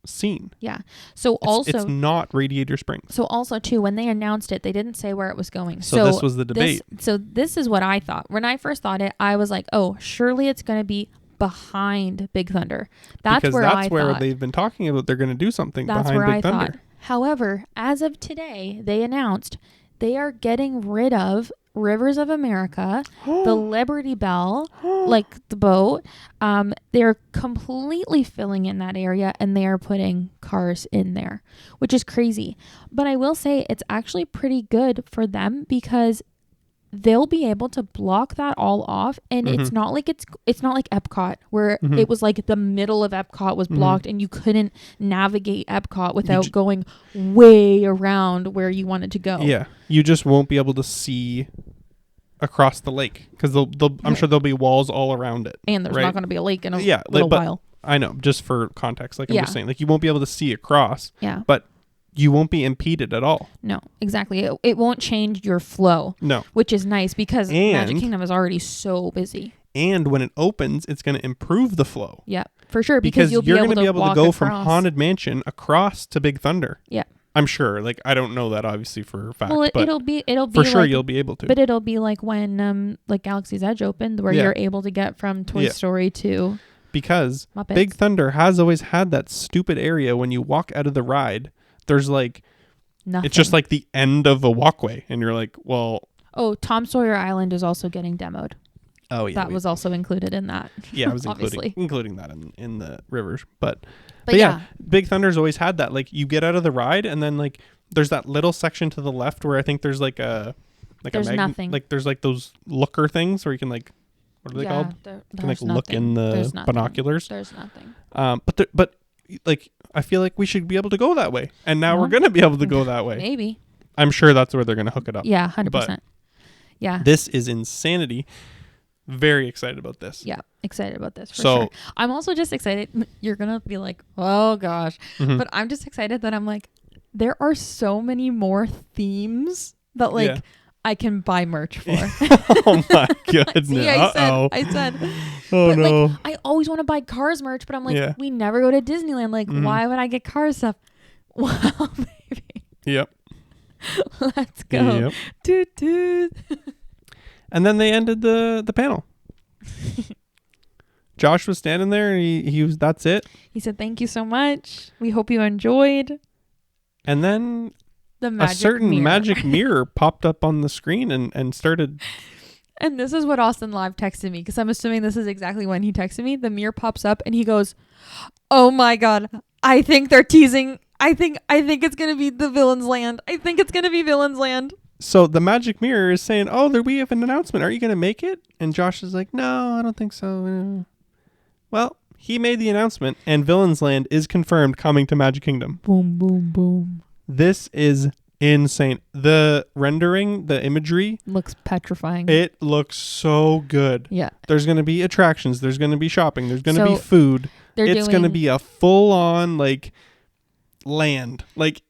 scene. Yeah. So it's not Radiator Springs. So also too, when they announced it, they didn't say where it was going. So this was the debate. This is what I thought. When I first thought it, I was like, oh, surely it's going to be behind Big Thunder. That's where they've been talking about they're going to do something behind Big Thunder. However, as of today, they announced they are getting rid of Rivers of America, the Liberty Bell, like the boat. They're completely filling in that area and they are putting cars in there, which is crazy. But I will say it's actually pretty good for them because they'll be able to block that all off, and it's not like Epcot where it was like the middle of Epcot was blocked and you couldn't navigate Epcot without going way around where you wanted to go. Yeah, you just won't be able to see across the lake because I'm sure there'll be walls all around it, and there's not going to be a lake in a little while. I know, just for context, I'm just saying, like you won't be able to see across. Yeah, but you won't be impeded at all. No, exactly. It won't change your flow. No. Which is nice because Magic Kingdom is already so busy. And when it opens, it's going to improve the flow. Yeah, for sure. Because you're going to be able to go across from Haunted Mansion across to Big Thunder. Yeah. I'm sure. Like, I don't know that obviously for a fact. Well, it'll be for sure you'll be able to. But it'll be like when like Galaxy's Edge opened where you're able to get from Toy Story to because Muppets. Big Thunder has always had that stupid area when you walk out of the ride. There's like nothing. It's just like the end of a walkway, and you're like, well. Oh, Tom Sawyer Island is also getting demoed. Oh yeah, that was also included in that. Yeah, I was including that in the rivers, but yeah, Big Thunder's always had that. Like you get out of the ride, and then like there's that little section to the left where I think there's like nothing. Like there's like those looker things where you can like what are they called? You can like look in the binoculars. There's nothing. But like I feel like we should be able to go that way, and now we're gonna be able to go that way. Maybe. I'm sure that's where they're gonna hook it up. Yeah, 100%. Yeah. This is insanity. Very excited about this. Yeah, excited about this for sure. I'm also just excited. You're gonna be like, oh gosh, but I'm just excited that I'm like, there are so many more themes that like I can buy merch for. Oh my goodness! See, I said. Oh but, no! Like, I always want to buy Cars merch, but I'm like, we never go to Disneyland. Like, why would I get Cars stuff? Well, baby. Yep. Let's go. Yep. Toot toot. And then they ended the panel. Josh was standing there and he was, that's it. He said, thank you so much. We hope you enjoyed. And then a certain magic mirror popped up on the screen and started. And this is what Austin Live texted me, because I'm assuming this is exactly when he texted me. The mirror pops up and he goes, oh my God, I think they're teasing. I think it's going to be the Villain's Land. I think it's going to be Villain's Land. So the magic mirror is saying, oh, we have an announcement. Are you going to make it? And Josh is like, no, I don't think so. Well, he made the announcement, and Villain's Land is confirmed coming to Magic Kingdom. Boom, boom, boom. This is insane. The rendering, the imagery. Looks petrifying. It looks so good. Yeah. There's going to be attractions. There's going to be shopping. There's going to be food. It's going to be a full-on, like, land. Like,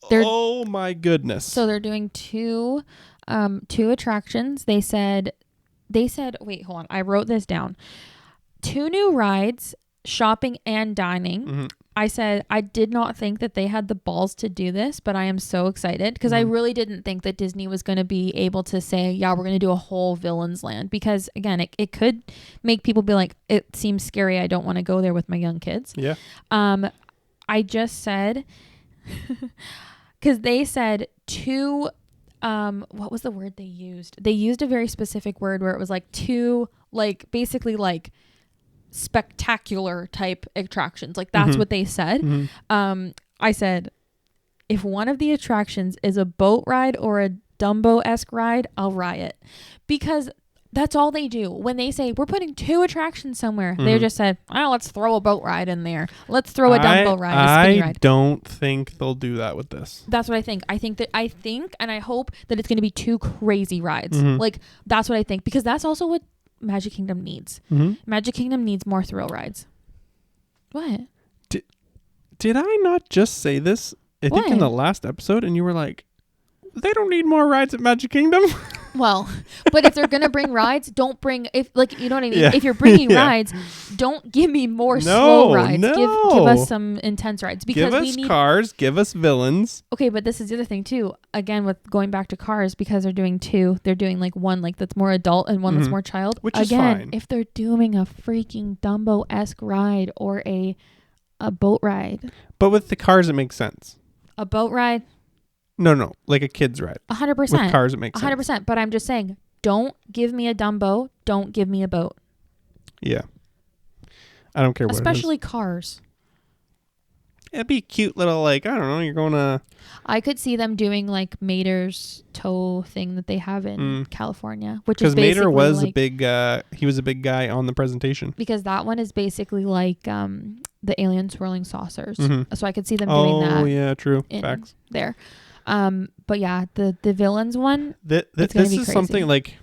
oh my goodness. So they're doing two attractions. They said, wait, hold on. I wrote this down. 2 new rides, shopping and dining. Mm-hmm. I said, I did not think that they had the balls to do this, but I am so excited because I really didn't think that Disney was going to be able to say, yeah, we're going to do a whole Villain's Land, because again, it could make people be like, it seems scary. I don't want to go there with my young kids. Yeah. I just said, because they said 2 what was the word they used? They used a very specific word where it was like two, like basically like spectacular type attractions. Like that's what they said. I said, if one of the attractions is a boat ride or a Dumbo-esque ride, I'll riot, because that's all they do. When they say we're putting 2 attractions somewhere, they just said, oh, let's throw a boat ride in there. Let's throw a Dumbo ride, a spinny ride. I don't think they'll do that with this. That's what I think. I think and I hope that it's going to be 2 crazy rides. Like, that's what I think, because that's also what Magic Kingdom needs. Magic Kingdom needs more thrill rides. What? Did I not just say this? I think in the last episode, and you were like, they don't need more rides at Magic Kingdom. Well, but if they're gonna bring rides, don't bring, if like, you know what I mean. Yeah. If you're bringing rides, don't give me more slow rides. No. Give us some intense rides, because give us cars, give us villains. Okay, but this is the other thing too. Again, with going back to Cars, because they're doing 2. They're doing like one like that's more adult and one that's more child. Which is fine. If they're doing a freaking Dumbo-esque ride or a boat ride, but with the Cars, it makes sense. A boat ride. No, like a kid's ride. 100%. With Cars, it makes 100%. sense. But I'm just saying, don't give me a Dumbo. Don't give me a boat. Yeah. I don't care what Especially it is. Cars. It'd be cute little, like, I don't know, you're going to... I could see them doing, like, Mater's tow thing that they have in California, which is basically Mater was like, a big... he was a big guy on the presentation. Because that one is basically like the alien swirling saucers. So I could see them doing that. Oh, yeah, true. Facts. There. But yeah, the villains one. This is crazy. Something like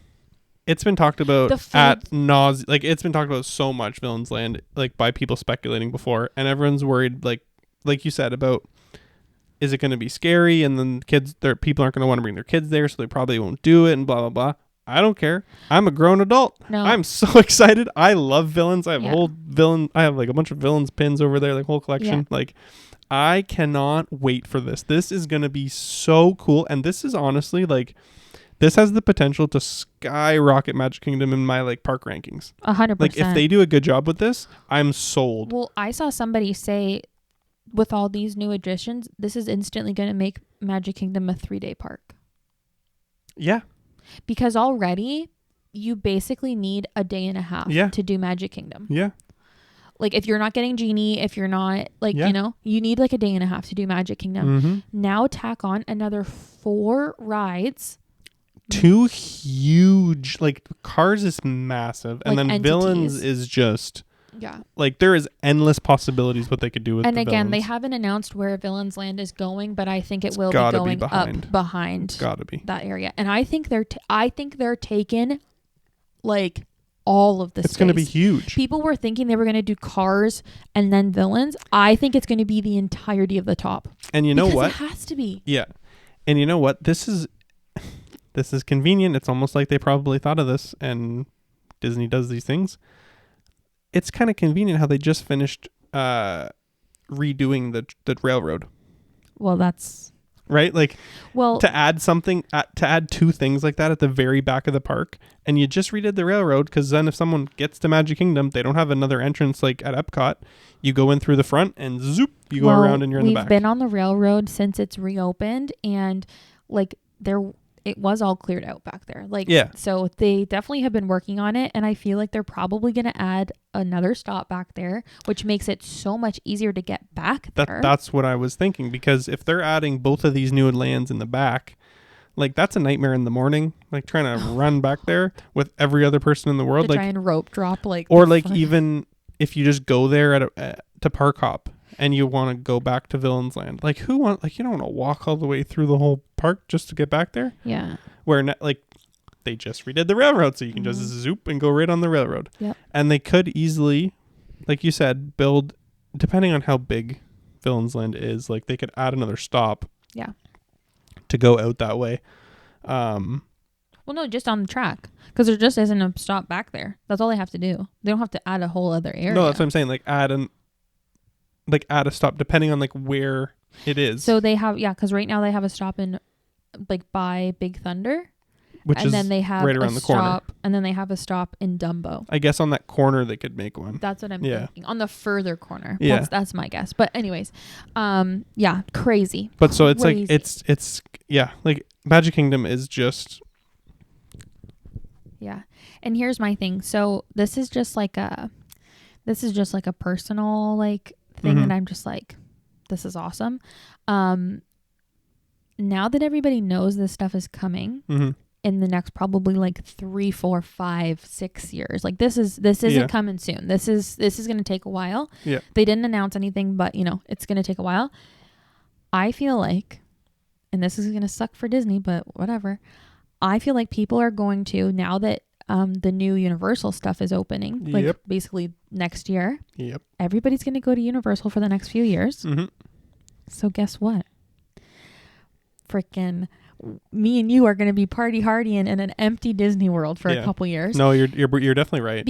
it's been talked about at nauseam. Like it's been talked about so much, Villains Land, like by people speculating before, and everyone's worried, like you said, about is it going to be scary, and then people aren't going to want to bring their kids there, so they probably won't do it, and blah blah blah. I don't care. I'm a grown adult. No. I'm so excited. I love villains. I have a whole villain. I have like a bunch of villains pins over there, like whole collection. Yeah. Like. I cannot wait for this. This is going to be so cool. And this is honestly like, this has the potential to skyrocket Magic Kingdom in my like park rankings. 100%. Like if they do a good job with this, I'm sold. Well, I saw somebody say with all these new additions, this is instantly going to make Magic Kingdom a 3-day park. Yeah. Because already you basically need a day and a half to do Magic Kingdom. Yeah. Like if you're not getting Genie, if you're not like, you know, you need like a day and a half to do Magic Kingdom. Now tack on another 4 rides. 2 huge, like Cars is massive. And then entities. Villains is just, like there is endless possibilities what they could do with and the again, villains. they haven't announced where Villains Land is going, but I think it will be going up behind that area. And I think they're taking like all of this. It's going to be huge. People were thinking they were going to do Cars and then Villains. I think it's going to be the entirety of the top. And you know what? It has to be. Yeah. And you know what? This is convenient. It's almost like they probably thought of this, and Disney does these things. It's kind of convenient how they just finished redoing the railroad. Well, that's right. Like, well, to add 2 things like that at the very back of the park, and you just redid the railroad, because then if someone gets to Magic Kingdom, they don't have another entrance like at Epcot. You go in through the front and zoop, you go around and you're in the back. We've been on the railroad since it's reopened, and like it was all cleared out back there. Like, so they definitely have been working on it, and I feel like they're probably going to add another stop back there, which makes it so much easier to get back there. That's what I was thinking, because if they're adding both of these new lands in the back, like that's a nightmare in the morning, like trying to run back there with every other person in the world. To try and rope drop, like, or like even if you just go there to Park Hop and you want to go back to Villains Land, like you don't want to walk all the way through the whole park just to get back there. Yeah. Where like they just redid the railroad, so you can just zoop and go right on the railroad. Yep. And they could easily, like you said, build, depending on how big Villains Land is, like they could add another stop. Yeah. To go out that way. Well, no, just on the track, because there just isn't a stop back there. That's all they have to do. They don't have to add a whole other area. No, that's what I'm saying. Like add a stop depending on like where it is. So they have, because right now they have a stop in like by Big Thunder, which is then they have right around the corner. And then they have a stop in Dumbo. I guess on that corner they could make one. That's what I'm thinking. On the further corner. Yeah. That's my guess. But anyways, crazy. But so it's like it's like Magic Kingdom is just. Yeah. And here's my thing. So this is just like a personal like thing that I'm just like, this is awesome. Now that everybody knows this stuff is coming in the next probably like 3, 4, 5, 6 years, like this isn't coming soon. This is going to take a while. Yeah. They didn't announce anything, but it's going to take a while. I feel like, and this is going to suck for Disney, but whatever. I feel like people are going to, now that the new Universal stuff is opening, like basically next year. Yep. Everybody's going to go to Universal for the next few years. Mm-hmm. So guess what? Freaking me and you are going to be party hardying in an empty Disney World for a couple years. No, you're definitely right.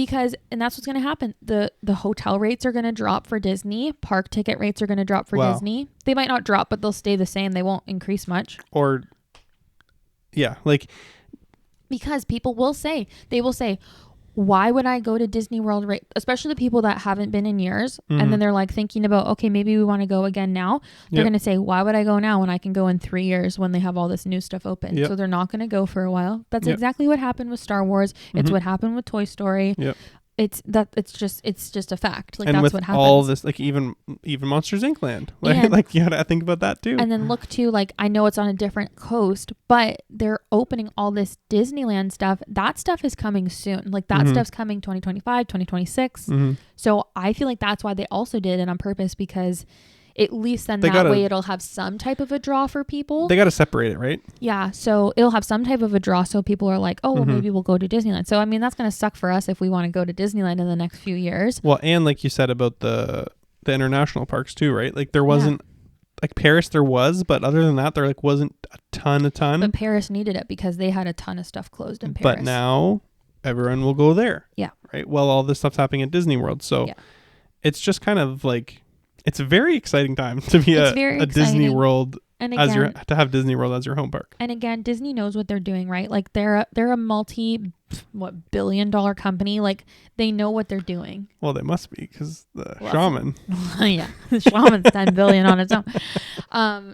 And that's what's going to happen. The hotel rates are going to drop for Disney. Park ticket rates are going to drop for Disney. They might not drop, but they'll stay the same. They won't increase much. Because people will say, why would I go to Disney World, right? Especially the people that haven't been in years. And then they're like thinking about, okay, maybe we want to go again now. They're going to say, why would I go now when I can go in 3 years when they have all this new stuff open? So they're not going to go for a while. That's exactly what happened with Star Wars. It's what happened with Toy Story. It's just a fact. Like, and that's what happens. All this, like even Monsters Inc. land, like you gotta think about that too. And then look to, like, I know it's on a different coast, but they're opening all this Disneyland stuff. That stuff is coming soon. Like that stuff's coming 2025, 2026. So I feel like that's why they also did it on purpose, because at least then way it'll have some type of a draw for people. They got to separate it, right? Yeah. So it'll have some type of a draw. So people are like, oh, well, maybe we'll go to Disneyland. So, I mean, that's going to suck for us if we want to go to Disneyland in the next few years. Well, and like you said about the international parks too, right? Like there wasn't, like Paris there was, but other than that, there like wasn't a ton. But Paris needed it because they had a ton of stuff closed in Paris. But now everyone will go there. Yeah. Right. Well, all this stuff's happening at Disney World. So it's just kind of like, it's a very exciting time to be a Disney World, and again, to have Disney World as your home park. And again, Disney knows what they're doing, right? Like they're a multi-billion-dollar company. Like they know what they're doing. Well, they must be, because Showman. Yeah, Showman's 10 billion on its own.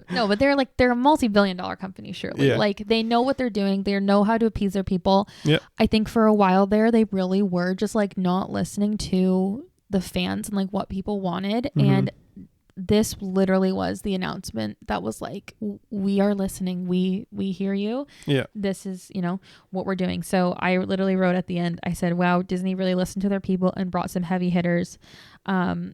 No, but they're a multi-billion-dollar company, surely. Yeah. Like they know what they're doing. They know how to appease their people. Yep. I think for a while there, they really were just like not listening to the fans and like what people wanted, and this literally was the announcement that was like, we are listening, we hear you, this is what we're doing. So I literally wrote at the end, I said, wow, Disney really listened to their people and brought some heavy hitters. I'm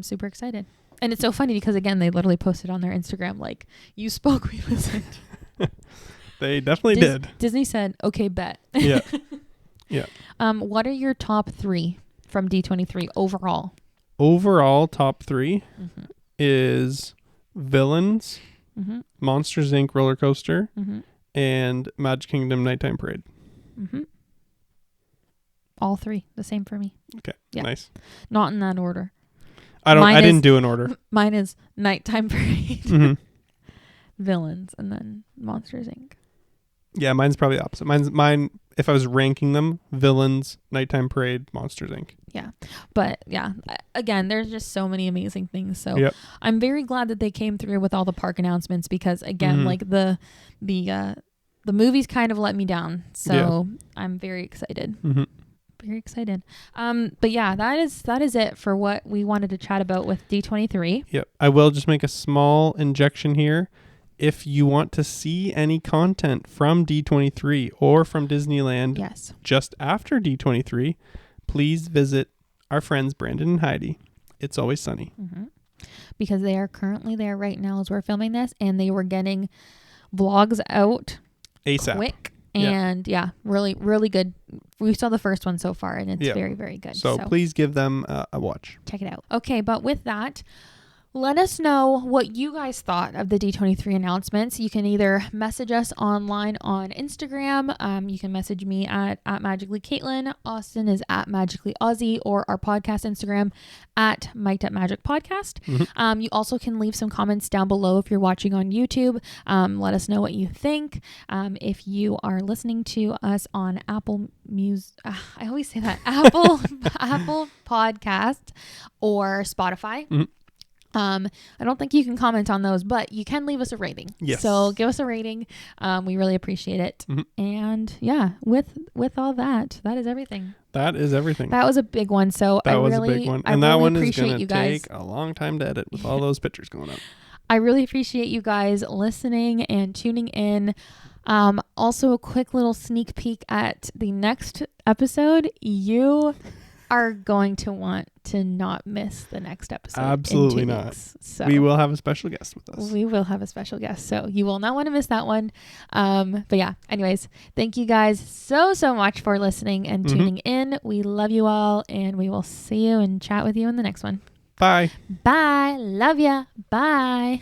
super excited. And it's so funny because again, they literally posted on their Instagram like, you spoke, we listened. They definitely did. Disney said, okay, bet. Yeah. Yeah. What are your top 3 from D23 overall? Overall, top 3 is Villains, Monsters Inc. Roller Coaster, and Magic Kingdom Nighttime Parade. All 3, the same for me. Okay, nice. Not in that order. I didn't do an order. Mine is Nighttime Parade, Villains, and then Monsters Inc. Yeah, mine's probably opposite. Mine, if I was ranking them, Villains, Nighttime Parade, Monsters Inc. Yeah. But yeah, again, there's just so many amazing things. So I'm very glad that they came through with all the park announcements, because again, like the movies kind of let me down. So I'm very excited. Very excited. But yeah, that is it for what we wanted to chat about with D23. Yep. I will just make a small injection here. If you want to see any content from D23 or from Disneyland just after D23, please visit our friends Brandon and Heidi. It's Always Sunny. Because they are currently there right now as we're filming this, and they were getting vlogs out ASAP. Quick. And really, really good. We saw the first one so far, and it's very, very good. So please give them a watch. Check it out. Okay, but with that, Let us know what you guys thought of the D23 announcements. You can either message us online on Instagram. You can message me at Magically Katelyn. Austin is at Magically Aussie, or our podcast Instagram at Mic'd Up Magic Podcast. Mm-hmm. You also can leave some comments down below if you're watching on YouTube. Let us know what you think. If you are listening to us on Apple Music, I always say that, Apple Podcast or Spotify. Mm-hmm. I don't think you can comment on those, but you can leave us a rating. Yes. So give us a rating. We really appreciate it. Mm-hmm. And yeah, with all that, that is everything. That is everything. That was a big one. So that was a big one. And that one is going to take a long time to edit with all those pictures going up. I really appreciate you guys listening and tuning in. Also a quick little sneak peek at the next episode. You are going to want to not miss the next episode. Absolutely not. So we will have a special guest with us. We will have a special guest. So you will not want to miss that one. But yeah, anyways, thank you guys so much for listening and tuning in. We love you all, and we will see you and chat with you in the next one. Bye. Bye. Love ya. Bye.